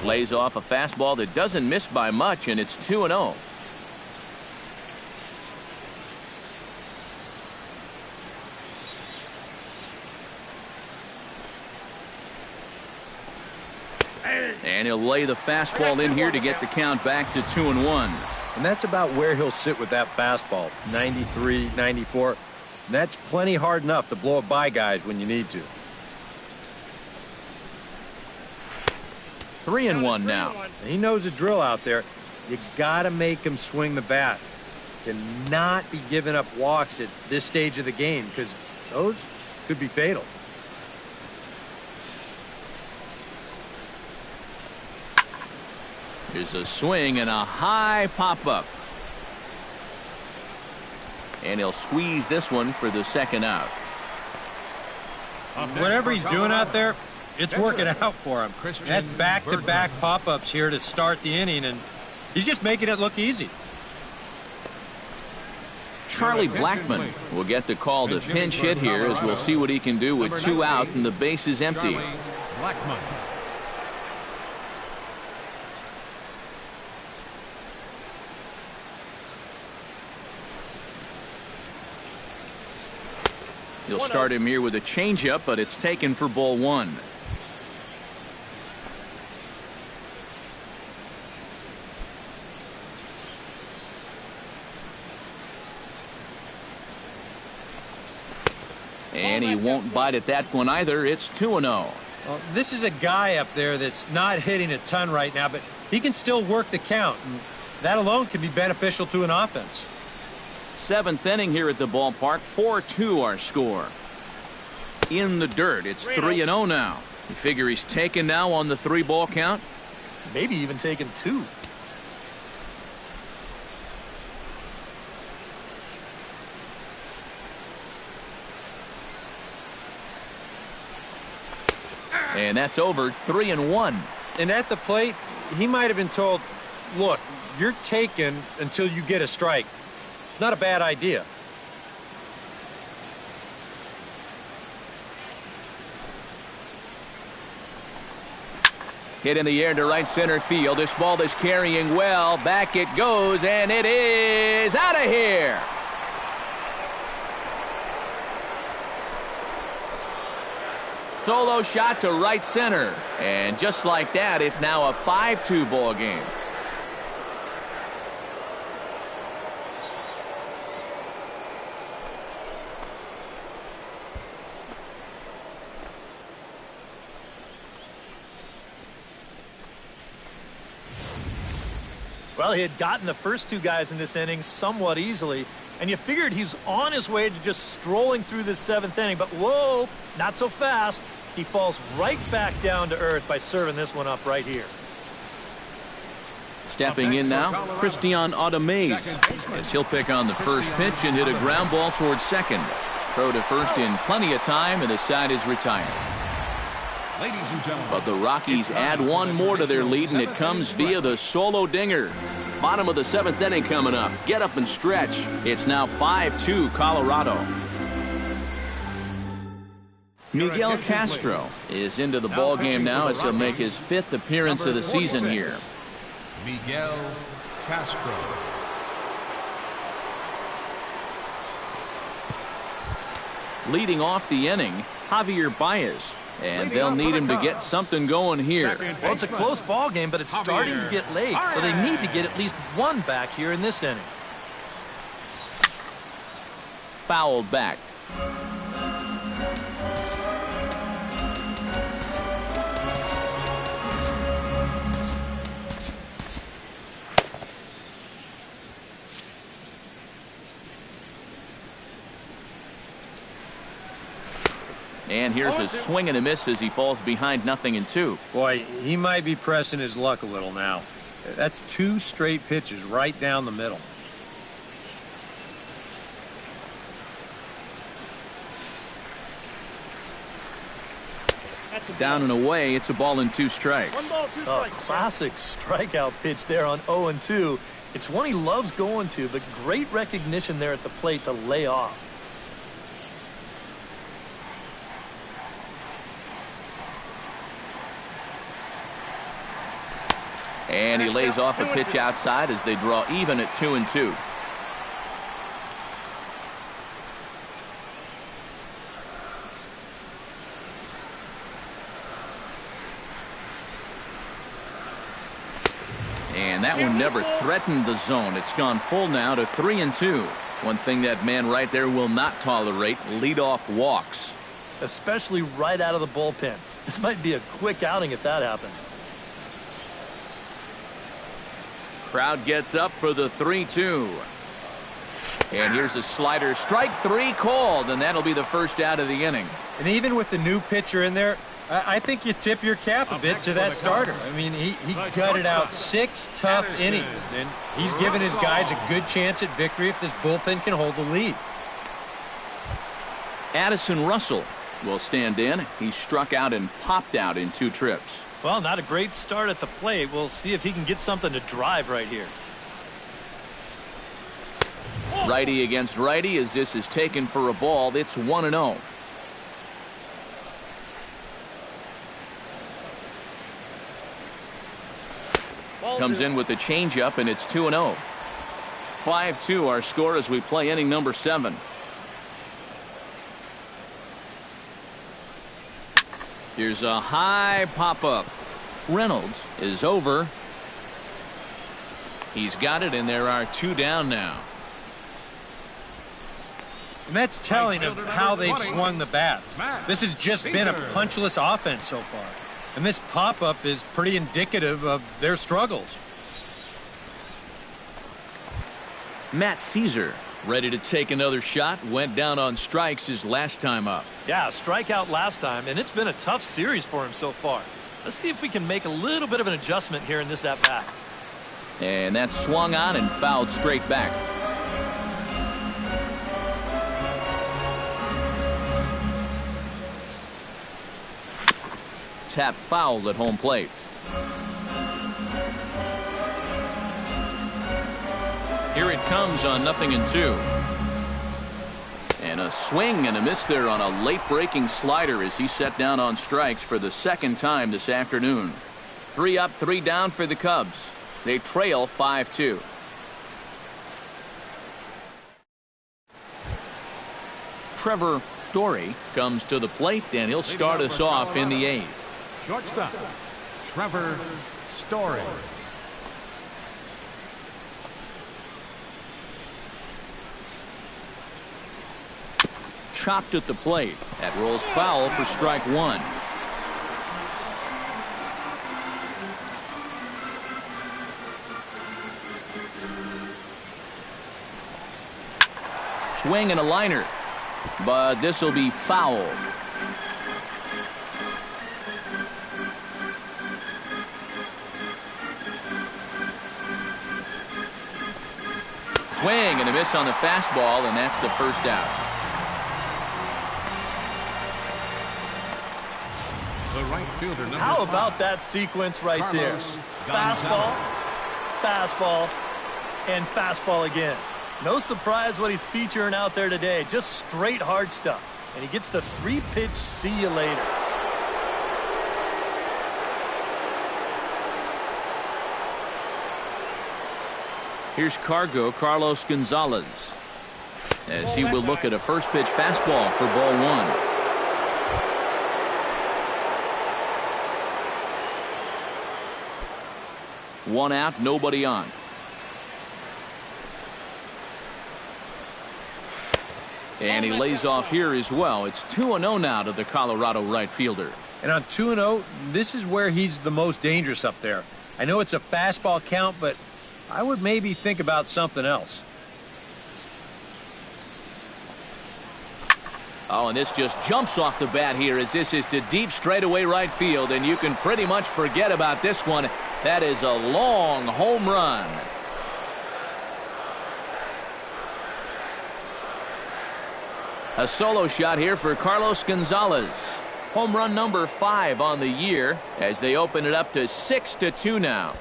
Lays off a fastball that doesn't miss by much, and it's 2-0. And he'll lay the fastball in here to get the count back to 2-1. And that's about where he'll sit with that fastball, 93, 94. And that's plenty hard enough to blow it by guys when you need to. 3-1 now. And he knows the drill out there. You got to make him swing the bat. To not be giving up walks at this stage of the game, because those could be fatal. Here's a swing and a high pop-up. And he'll squeeze this one for the second out. Whatever he's doing out there, it's working out for him. That's back-to-back pop-ups here to start the inning, and he's just making it look easy. Charlie Blackmon will get the call to pinch hit here, as we'll see what he can do with two out and the base is empty. Blackmon. He'll start him here with a changeup, but it's taken for ball one. And he won't bite at that one either. It's 2-0. Well, this is a guy up there that's not hitting a ton right now, but he can still work the count. And that alone can be beneficial to an offense. Seventh inning here at the ballpark. 4-2 our score. In the dirt. It's 3-0 now. You figure he's taken now on the 3-ball count? Maybe even taking two. And that's over. 3-1. And at the plate, he might have been told, look, you're taken until you get a strike. Not a bad idea. Hit in the air to right center field. This ball is carrying well. Back it goes, and it is out of here. Solo shot to right center. And just like that, it's now a 5-2 ball game. Well, he had gotten the first two guys in this inning somewhat easily, and you figured he's on his way to just strolling through this seventh inning, but whoa, not so fast. He falls right back down to earth by serving this one up right here. Stepping in now, Christian Audemaze, as he'll pick on the first pitch and hit a ground ball towards second. Throw to first in plenty of time, and the side is retired. Ladies and gentlemen, But the Rockies add one more to their lead, and it comes via the solo dinger. Bottom of the seventh inning coming up. Get up and stretch. It's now 5-2 Colorado. Miguel Castro is into the ball game now as he'll make his 5th appearance of the season here. Miguel Castro. Leading off the inning, Javier Baez. And they'll need him to get something going here. Well, it's a close ball game, but it's starting to get late, so they need to get at least one back here in this inning. Fouled back. And here's a swing and a miss as he falls behind 0-2. Boy, he might be pressing his luck a little now. That's 2 straight pitches right down the middle. Down and away, it's a ball and 2 strikes. 1 ball, 2 strikes. Classic strikeout pitch there on 0-2. It's one he loves going to, but great recognition there at the plate to lay off. And he lays off a pitch outside as they draw even at 2-2. And that one never threatened the zone. It's gone full now to 3-2. One thing that man right there will not tolerate, leadoff walks. Especially right out of the bullpen. This might be a quick outing if that happens. Crowd gets up for the 3-2. And here's a slider. Strike 3 called, and that'll be the first out of the inning. And even with the new pitcher in there, I think you tip your cap a bit to that starter. I mean, he gutted out 6 tough innings, and he's given his guys a good chance at victory if this bullpen can hold the lead. Addison Russell will stand in. He struck out and popped out in 2 trips. Well, not a great start at the plate. We'll see if he can get something to drive right here. Righty against righty as this is taken for a ball. It's 1-0. Comes in with the changeup, and it's 2-0. 5-2 our score as we play inning number 7. Here's a high pop-up. Reynolds is over. He's got it, and there are 2 down now. And that's telling of how they've swung the bats. This has just been a punchless offense so far. And this pop-up is pretty indicative of their struggles. Matt Caesar ready to take another shot. Went down on strikes his last time up. Yeah, strikeout last time, and it's been a tough series for him so far. Let's see if we can make a little bit of an adjustment here in this at-bat. And that's swung on and fouled straight back. Tap fouled at home plate. Here it comes on 0-2. And a swing and a miss there on a late breaking slider as he set down on strikes for the 2nd time this afternoon. 3 up, 3 down for the Cubs. They trail 5-2. Trevor Story comes to the plate, and he'll start us off in the 8th. Shortstop, Trevor Story. Chopped at the plate. That rolls foul for strike 1. Swing and a liner, but this will be fouled. Swing and a miss on the fastball, and that's the first out. The right fielder, How about that sequence right there? Fastball, fastball, and fastball again. No surprise what he's featuring out there today. Just straight hard stuff. And he gets the 3-pitch see you later. Here's Carlos Gonzalez. as he will look at a first pitch fastball for ball one. One out, nobody on. And he lays off here as well. It's 2-0 now to the Colorado right fielder. And on 2-0, this is where he's the most dangerous up there. I know it's a fastball count, but I would maybe think about something else. Oh, and this just jumps off the bat here as this is to deep straightaway right field, and you can pretty much forget about this one. That is a long home run. A solo shot here for Carlos Gonzalez. Home run number 5 on the year as they open it up to 6-2 now.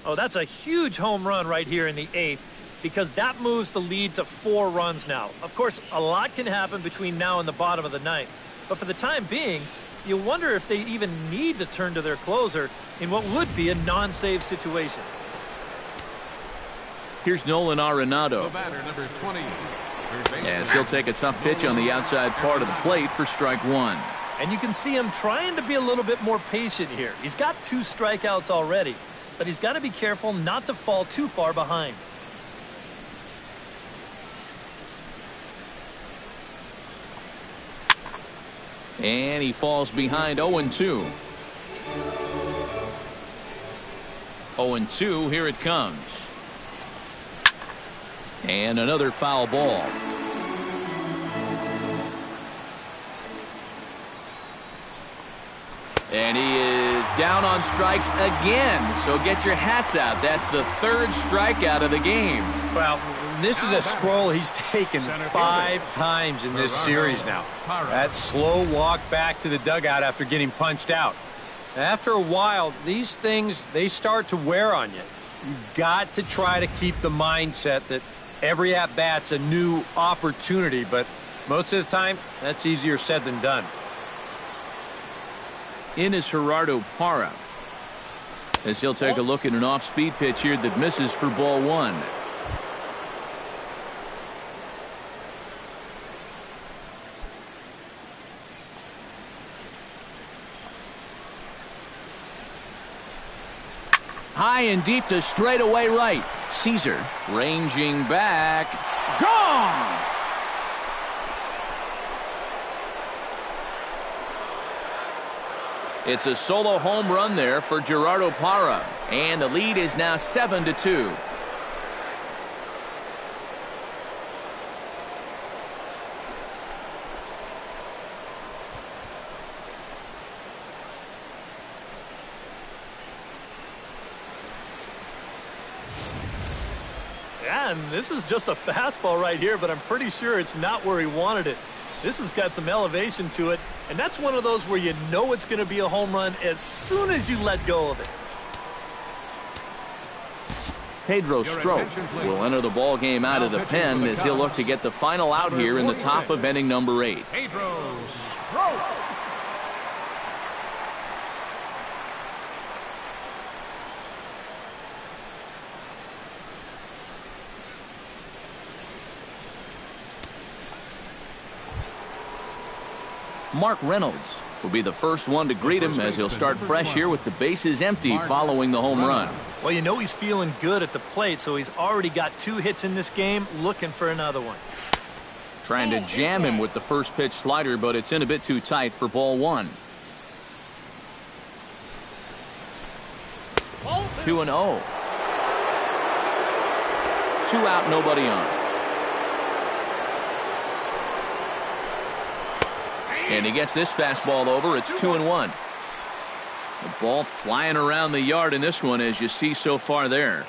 Oh, that's a huge home run right here in the 8th, because that moves the lead to 4 runs now. Of course, a lot can happen between now and the bottom of the 9th. But for the time being, you wonder if they even need to turn to their closer in what would be a non-save situation. Here's Nolan Arenado. The batter, number 20. As he'll take a tough pitch on the outside part of the plate for strike 1. And you can see him trying to be a little bit more patient here. He's got 2 strikeouts already, but he's got to be careful not to fall too far behind. And he falls behind 0-2. 0-2, here it comes. And another foul ball. And he is down on strikes again. So get your hats out. That's the 3rd strikeout of the game. Well, this is a scroll he's taken 5 times in this series now. That slow walk back to the dugout after getting punched out. After a while, these things, they start to wear on you. You've got to try to keep the mindset that every at-bat's a new opportunity, but most of the time, that's easier said than done. In is Gerardo Parra, as he'll take a look at an off-speed pitch here that misses for ball 1. High and deep to straightaway right. Caesar ranging back. Gone! It's a solo home run there for Gerardo Parra. And the lead is now 7-2. Yeah, and this is just a fastball right here, but I'm pretty sure it's not where he wanted it. This has got some elevation to it, and that's one of those where you know it's going to be a home run as soon as you let go of it. Pedro Strop will enter the ball game out of the pen as he'll look to get the final out here in the top of inning number 8. Pedro Strop. Mark Reynolds will be the first one to greet him as he'll start fresh here with the bases empty following the home run. Well, you know he's feeling good at the plate, so he's already got 2 hits in this game, looking for another one. Trying to jam him with the first pitch slider, but it's in a bit too tight for ball 1. 2-0. 2 out, nobody on. And he gets this fastball over. It's 2-1. The ball flying around the yard in this one, as you see so far there.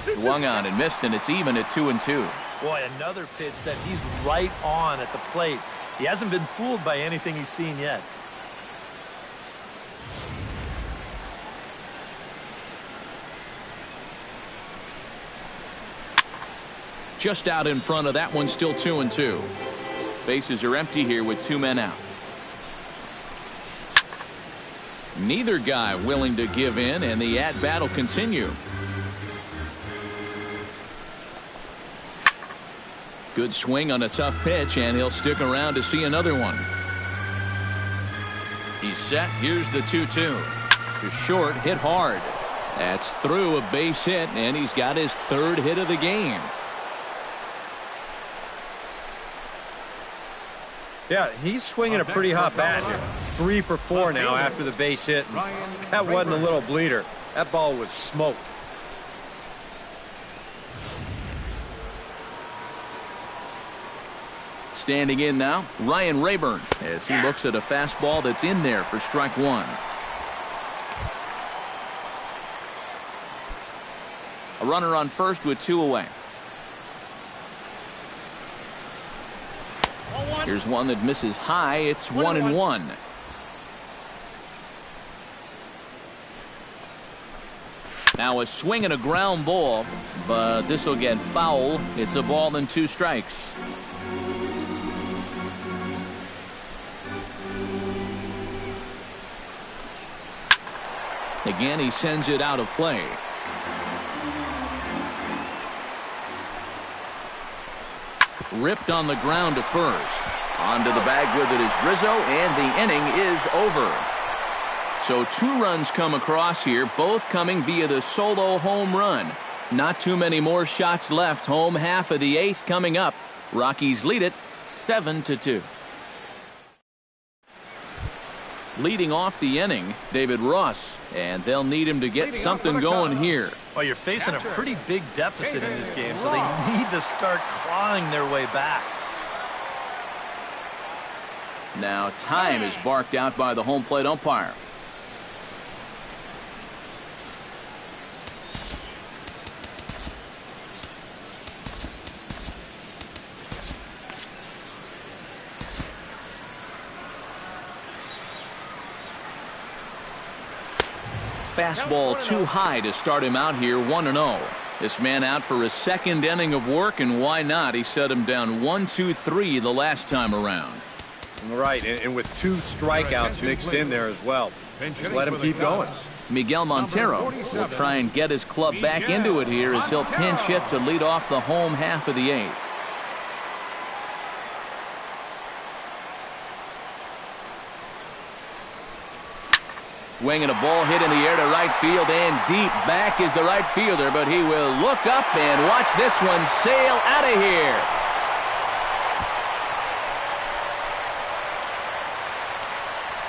Swung on and missed, and it's even at 2-2. Boy, another pitch that he's right on at the plate. He hasn't been fooled by anything he's seen yet. Just out in front of that one, still 2-2. Bases are empty here with 2 men out. Neither guy willing to give in, and the at-bat will continue. Good swing on a tough pitch, and he'll stick around to see another one. He's set. Here's the 2-2. To short, hit hard. That's through, a base hit, and he's got his 3rd hit of the game. Yeah, he's swinging a pretty hot bat here. 3 for 4 now after the base hit. That wasn't a little bleeder. That ball was smoked. Standing in now, Ryan Rayburn, as he looks at a fastball that's in there for strike 1. A runner on first with 2 away. Here's one that misses high. It's 1-1. Now a swing and a ground ball, but this will get foul. It's a ball and 2 strikes. Again, he sends it out of play. Ripped on the ground to first. Onto the bag with it is Rizzo, and the inning is over. So 2 runs come across here, both coming via the solo home run. Not too many more shots left. Home half of the 8th coming up. Rockies lead it 7-2. Leading off the inning, David Ross, and they'll need him to get something going here. Well, you're facing a pretty big deficit in this game, so they need to start clawing their way back. Now time is barked out by the home plate umpire. Fastball too high to start him out here, 1-0. This man out for his 2nd inning of work, and why not? He set him down 1-2-3 the last time around. Right, and with 2 strikeouts mixed in there as well. Just let him keep going. Miguel Montero will try and get his club back into it here as he'll pinch hit to lead off the home half of the 8th. Swing and a ball hit in the air to right field, and deep back is the right fielder, but he will look up and watch this one sail out of here.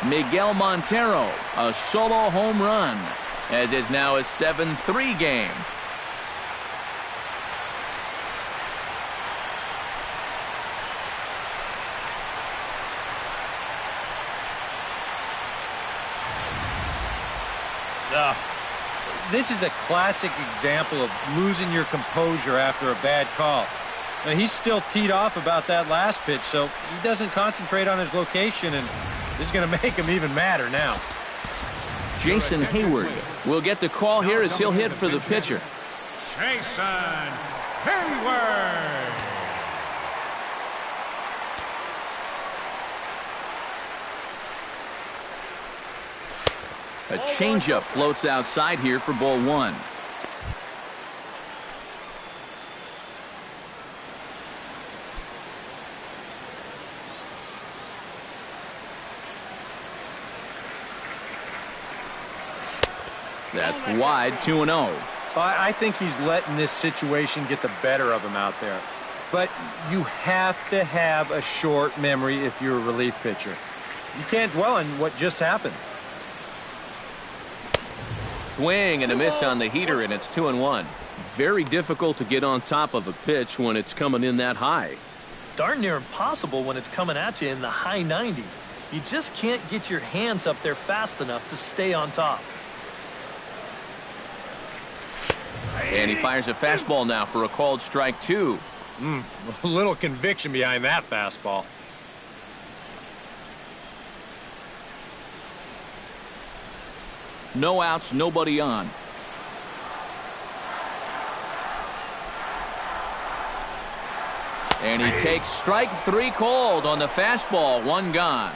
Miguel Montero, a solo home run, as it's now a 7-3 game. This is a classic example of losing your composure after a bad call. Now, he's still teed off about that last pitch, so he doesn't concentrate on his location, and this is going to make him even madder now. Jason Hayward will get the call here as he'll hit for the pitcher. Jason Hayward. A changeup floats outside here for ball 1. That's wide, 2-0. I think he's letting this situation get the better of him out there. But you have to have a short memory if you're a relief pitcher. You can't dwell on what just happened. Swing and a miss on the heater, and it's 2-1. Very difficult to get on top of a pitch when it's coming in that high. Darn near impossible when it's coming at you in the high 90s. You just can't get your hands up there fast enough to stay on top. And he fires a fastball now for a called strike 2. A little conviction behind that fastball. No outs, nobody on. And he takes strike 3 called on the fastball. 1 gone.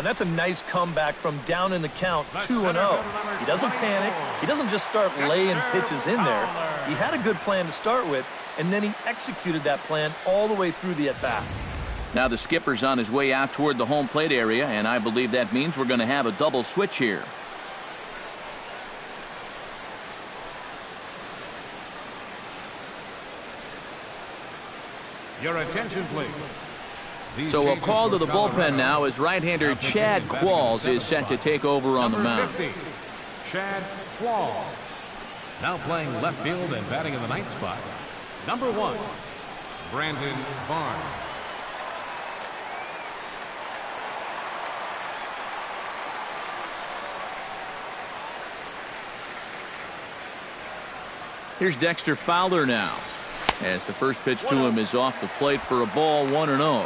That's a nice comeback from down in the count, 2-0. He doesn't panic. He doesn't just start laying pitches in there. He had a good plan to start with, and then he executed that plan all the way through the at-bat. Now the skipper's on his way out toward the home plate area, and I believe that means we're going to have a double switch here. Your attention, please. So a call to the bullpen now as right-hander Chad Qualls is set to take over on the mound. 50, Chad Qualls. Now playing left field and batting in the 9th spot. Number 1, Brandon Barnes. Here's Dexter Fowler now, as the first pitch to him is off the plate for a ball, 1-0.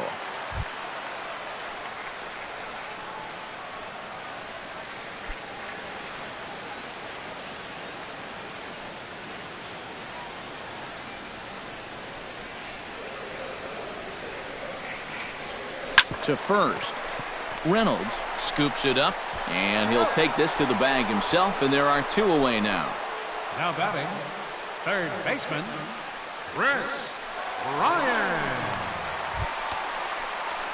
To first. Reynolds scoops it up, and he'll take this to the bag himself, and there are 2 away now. Now batting, third baseman, Chris Bryant.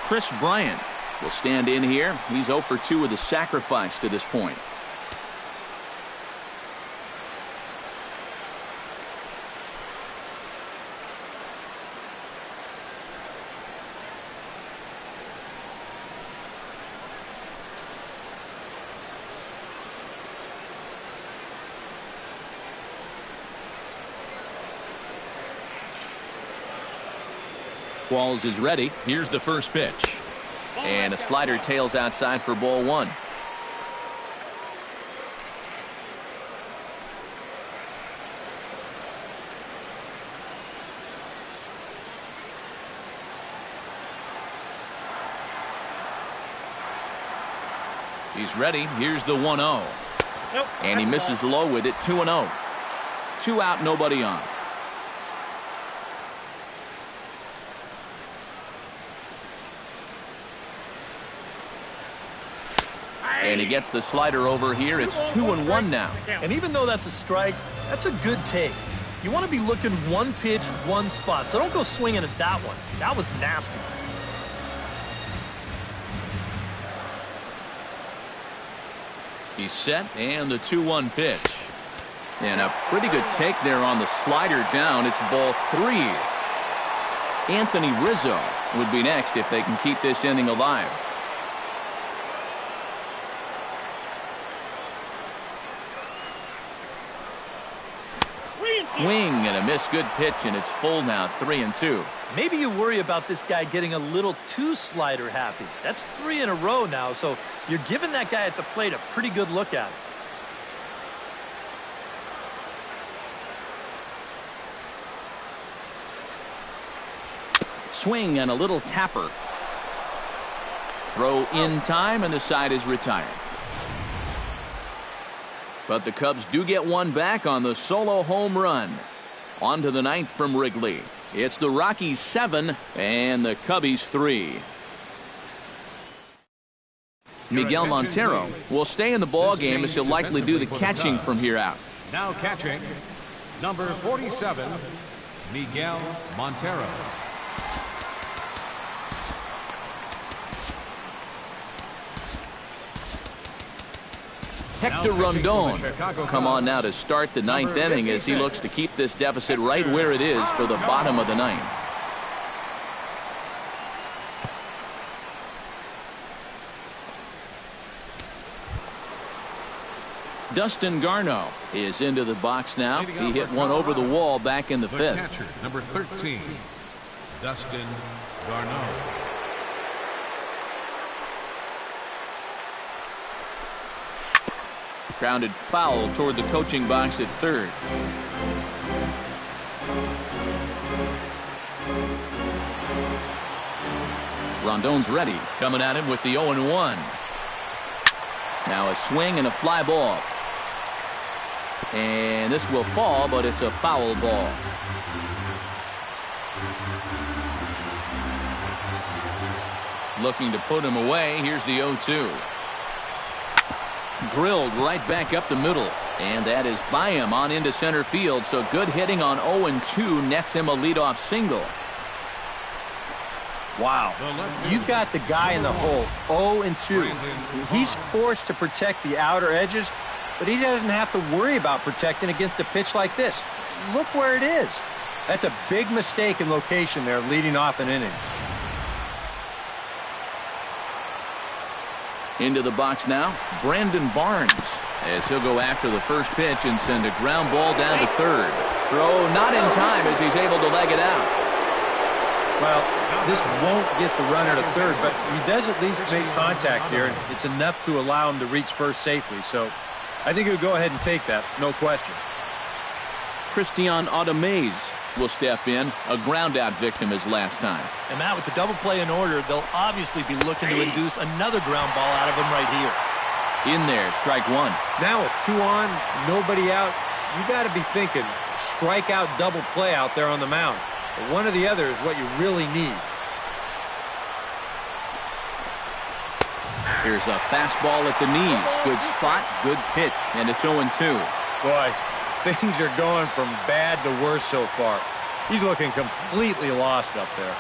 Chris Bryant will stand in here. He's 0 for 2 with a sacrifice to this point. Qualls is ready. Here's the first pitch. And a slider tails outside for ball 1. He's ready. Here's the 1-0. Nope, and he misses low with it. 2-0. 2 out, nobody on. And he gets the slider over here. It's 2-1 now. And even though that's a strike, that's a good take. You want to be looking one pitch, one spot. So don't go swinging at that one. That was nasty. He's set, and the 2-1 pitch. And a pretty good take there on the slider down. It's ball 3. Anthony Rizzo would be next if they can keep this inning alive. Swing and a miss. Good pitch, and it's full now. 3-2. Maybe you worry about this guy getting a little too slider happy. That's 3 in a row now, so you're giving that guy at the plate a pretty good look at it. Swing and a little tapper. Throw in time, and the side is retired. But the Cubs do get one back on the solo home run. On to the 9th from Wrigley. It's the Rockies 7 and the Cubbies 3. Miguel Montero will stay in the ball game as he'll likely do the catching from here out. Now catching, number 47, Miguel Montero. Hector Rondon come on now to start the 9th inning as he looks to keep this deficit right where it is for the bottom of the 9th. Dustin Garneau is into the box now. He hit one over the wall back in the 5th. Catcher, number 13, Dustin Garneau. Grounded foul toward the coaching box at 3rd. Rondon's ready, coming at him with the 0-1. Now a swing and a fly ball. And this will fall, but it's a foul ball. Looking to put him away. Here's the 0-2. Drilled right back up the middle. And that is by him on into center field. So good hitting on 0-2 nets him a leadoff single. Wow. You've got the guy in the hole, 0-2. He's forced to protect the outer edges, but he doesn't have to worry about protecting against a pitch like this. Look where it is. That's a big mistake in location there, leading off an inning. Into the box now, Brandon Barnes, as he'll go after the first pitch and send a ground ball down to third. Throw not in time as he's able to leg it out. Well, this won't get the runner to third, but he does at least make contact here, and it's enough to allow him to reach first safely. So I think he'll go ahead and take that, no question. Christian Audemaze will step in, a ground-out victim his last time. And Matt, with the double play in order, they'll obviously be looking to induce another ground ball out of him right here. In there, strike one. Now with 2 on, nobody out, you got to be thinking strikeout double play out there on the mound. But one or the other is what you really need. Here's a fastball at the knees. Good spot, good pitch, and it's 0-2. Boy, things are going from bad to worse so far. He's looking completely lost up there.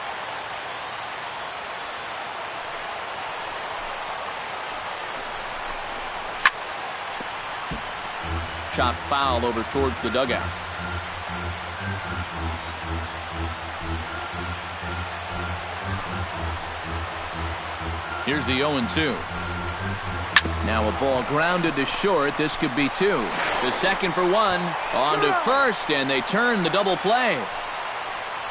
Shot foul over towards the dugout. Here's the 0-2. Now a ball grounded to short. This could be 2. The second for 1. On to first, and they turn the double play.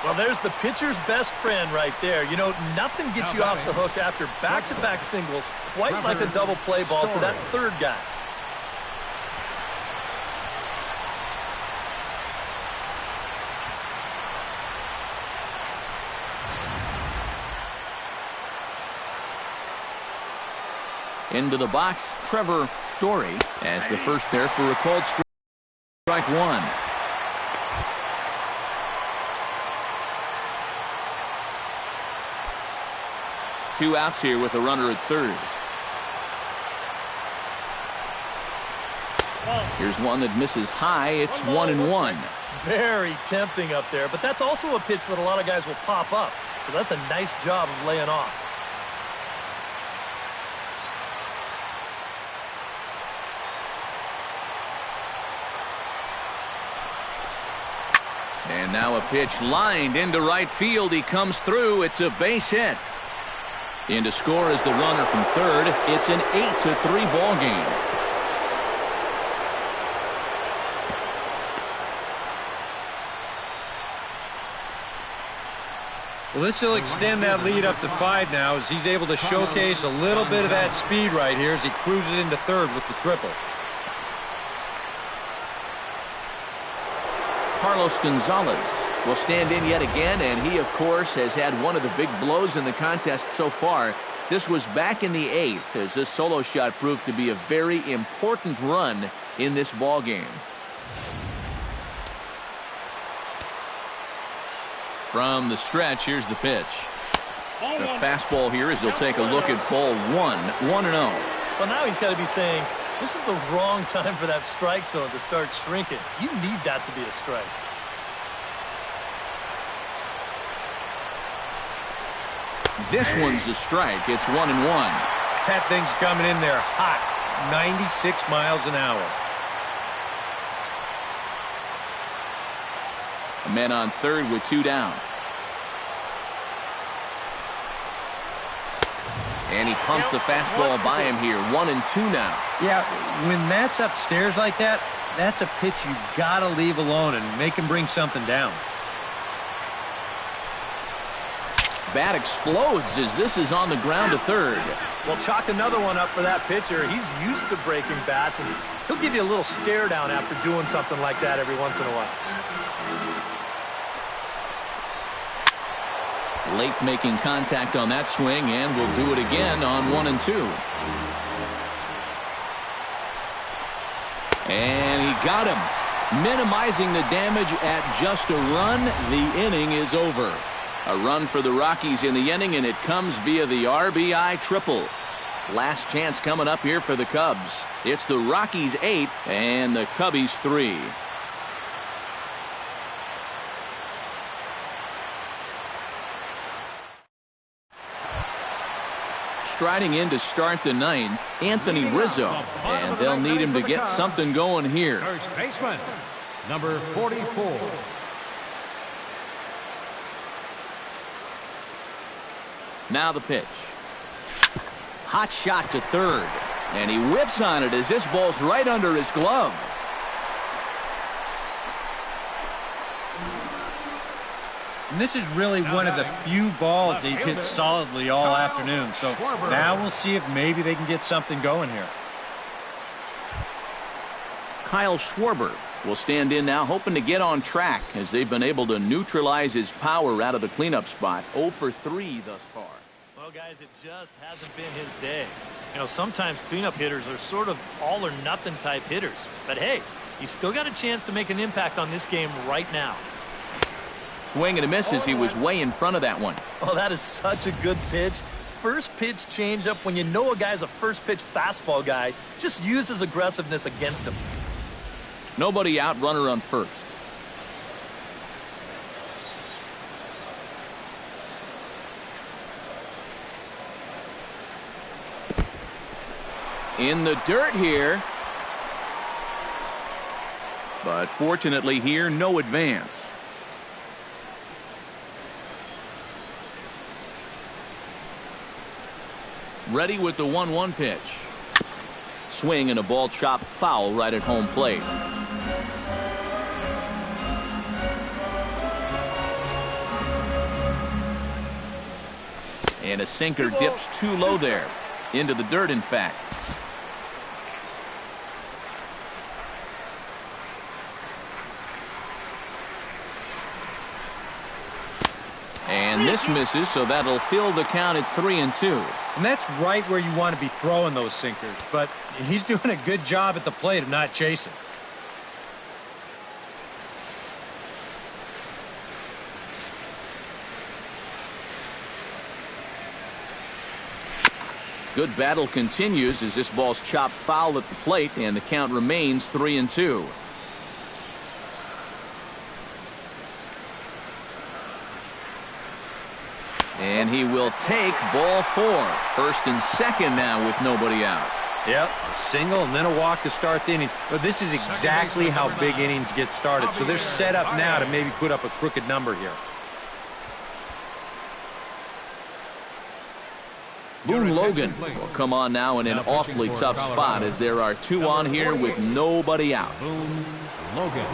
Well, there's the pitcher's best friend right there. You know, nothing gets you off the hook after back-to-back singles, quite like a double play ball to that third guy. Into the box, Trevor Story as the first there for a called strike one. Two outs here with a runner at third. Here's one that misses high. It's 1-1. Very tempting up there, but that's also a pitch that a lot of guys will pop up. So that's a nice job of laying off. And now a pitch lined into right field. He comes through. It's a base hit. In to score is the runner from third. It's an 8-3 ball game. Well, this will extend that lead up to 5 now as he's able to showcase a little bit of that speed right here as he cruises into third with the triple. Carlos Gonzalez will stand in yet again, and he, of course, has had one of the big blows in the contest so far. This was back in the 8th as this solo shot proved to be a very important run in this ball game. From the stretch, here's the pitch. The fastball here as he'll take a look at ball 1-0. Well, now he's got to be saying, this is the wrong time for that strike zone to start shrinking. You need that to be a strike. This one's a strike. It's 1-1. That thing's coming in there hot. 96 miles an hour. A man on third with 2 down. And he pumps the fastball by him here. 1-2 now. Yeah, when that's upstairs like that, that's a pitch you gotta leave alone and make him bring something down. Bat explodes as this is on the ground to third. Well, chalk another one up for that pitcher. He's used to breaking bats, and he'll give you a little stare down after doing something like that every once in a while. Late making contact on that swing, and will do it again on 1-2. And he got him. Minimizing the damage at just a run. The inning is over. A run for the Rockies in the inning, and it comes via the RBI triple. Last chance coming up here for the Cubs. It's the Rockies 8 and the Cubbies 3. Striding in to start the ninth, Anthony Rizzo, and they'll need him to get something going here. First baseman, number 44. Now the pitch. Hot shot to third, and he whiffs on it as this ball's right under his glove. And this is really one of the few balls he hit solidly all afternoon. So now we'll see if maybe they can get something going here. Kyle Schwarber will stand in now, hoping to get on track as they've been able to neutralize his power out of the cleanup spot. 0 for 3 thus far. Well, guys, it just hasn't been his day. You know, sometimes cleanup hitters are sort of all or nothing type hitters. But hey, he's still got a chance to make an impact on this game right now. Swing and a miss as he was way in front of that one. Oh, that is such a good pitch. First pitch changeup, when you know a guy's a first pitch fastball guy, just use his aggressiveness against him. Nobody out, runner on first. In the dirt here. But fortunately here, no advance. Ready with the 1-1 pitch. Swing and a ball chopped foul right at home plate. And a sinker dips too low there. Into the dirt, in fact. And this misses, so that'll fill the count at 3-2. And that's right where you want to be throwing those sinkers. But he's doing a good job at the plate of not chasing. Good battle continues as this ball's chopped foul at the plate, and the count remains 3-2. And he will take ball 4. First and second now with nobody out. Yep, a single and then a walk to start the inning. But this is exactly how big innings get started. So they're set up now to maybe put up a crooked number here. Boone Logan will come on now in an awfully tough spot as there are 2 on here with nobody out. Boone Logan.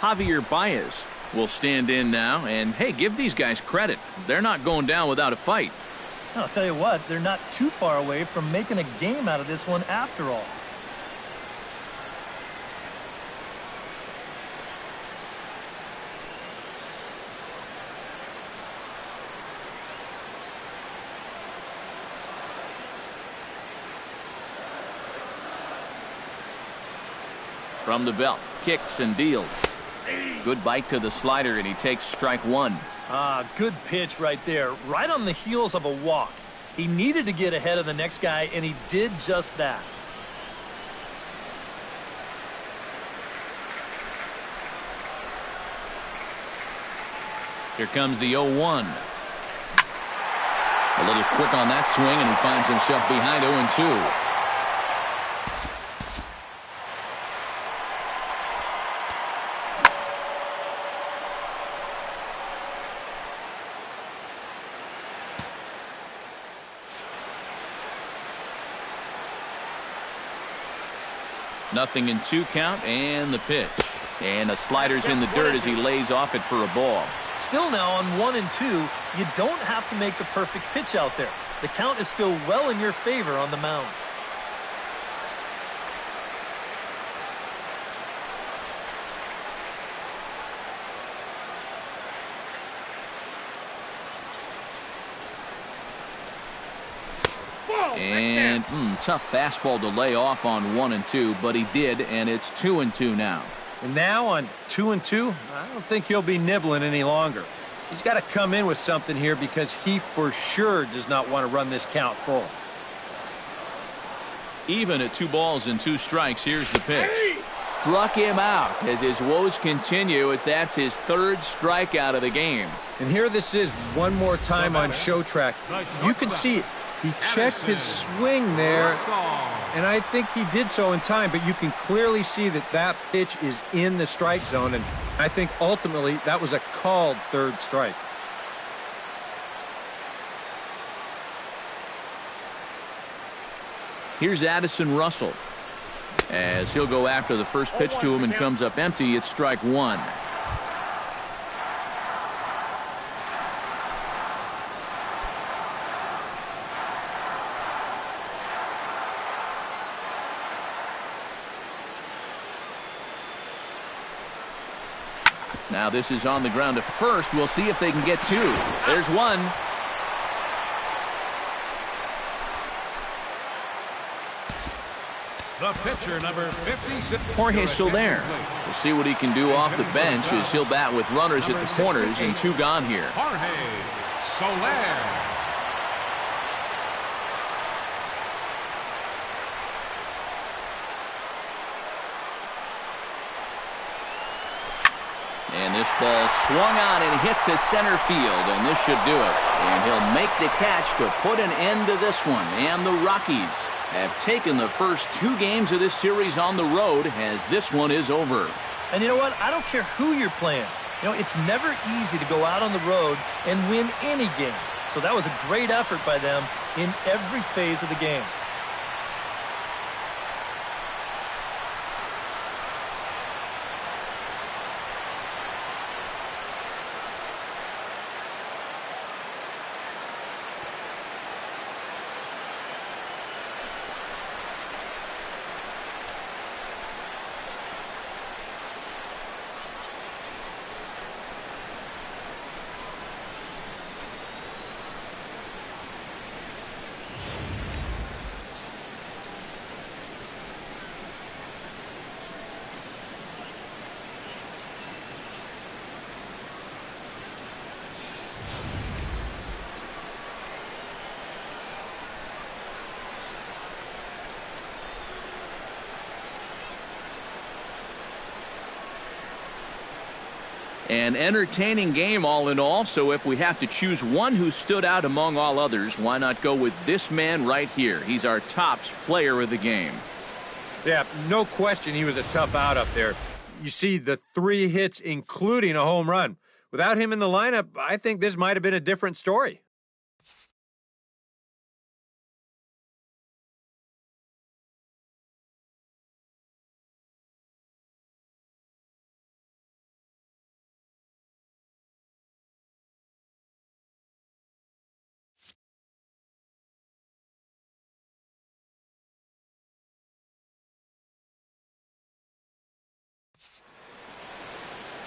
Javier Baez will stand in now, and hey, give these guys credit. They're not going down without a fight. I'll tell you what, they're not too far away from making a game out of this one after all. From the belt, kicks and deals. Good bite to the slider, and he takes strike 1. Good pitch right there, right on the heels of a walk. He needed to get ahead of the next guy, and he did just that. Here comes the 0-1. A little quick on that swing, and he finds himself behind 0-2. Nothing in 2 count, and the pitch. And the slider's in the dirt as he lays off it for a ball. Still now on 1 and 2, you don't have to make the perfect pitch out there. The count is still well in your favor on the mound. And tough fastball to lay off on 1-2, but he did, and it's 2-2 now. And now on 2-2, I don't think he'll be nibbling any longer. He's got to come in with something here because he for sure does not want to run this count full. Even at 2 balls and 2 strikes, here's the pitch. Struck him out as his woes continue, as that's his 3rd strikeout of the game. And here this is one more time on show track. You can see it. He checked his swing there, and I think he did so in time, but you can clearly see that that pitch is in the strike zone, and I think ultimately that was a called 3rd strike. Here's Addison Russell, as he'll go after the first pitch to him and comes up empty. It's strike 1. Now this is on the ground to first. We'll see if they can get 2. There's 1. The pitcher, number 56. Jorge Soler. We'll see what he can do off the bench as he'll bat with runners at the corners and 2 gone here. Jorge Soler. And this ball swung on and hit to center field, and this should do it. And he'll make the catch to put an end to this one. And the Rockies have taken the first 2 games of this series on the road, as this one is over. And you know what? I don't care who you're playing. You know, it's never easy to go out on the road and win any game. So that was a great effort by them in every phase of the game. An entertaining game all in all, so if we have to choose one who stood out among all others, why not go with this man right here? He's our tops player of the game. Yeah, no question he was a tough out up there. You see the 3 hits, including a home run. Without him in the lineup, I think this might have been a different story.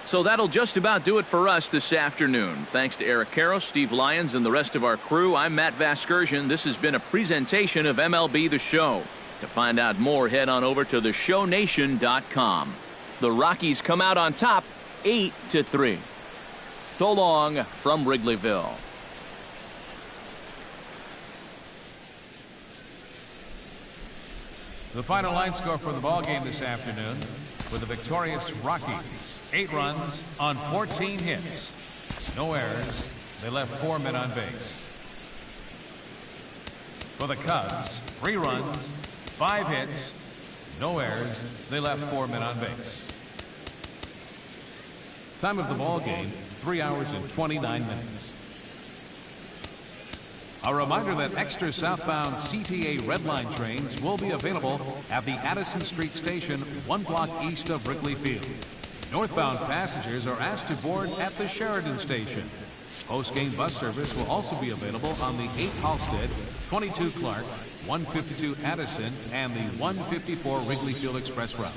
So that'll just about do it for us this afternoon. Thanks to Eric Karros, Steve Lyons, and the rest of our crew. I'm Matt Vasgersian. This has been a presentation of MLB The Show. To find out more, head on over to theshownation.com. The Rockies come out on top 8-3. So long from Wrigleyville. The final line score for the ball game this afternoon with the victorious Rockies. 8 runs on 14 hits. No errors. They left 4 men on base. For the Cubs, 3 runs, 5 hits, no errors. They left 4 men on base. Time of the ball game, 3 hours and 29 minutes. A reminder that extra southbound CTA Red Line trains will be available at the Addison Street Station, 1 block east of Wrigley Field. Northbound passengers are asked to board at the Sheridan Station. Post-game bus service will also be available on the 8 Halstead, 22 Clark, 152 Addison, and the 154 Wrigley Field Express routes.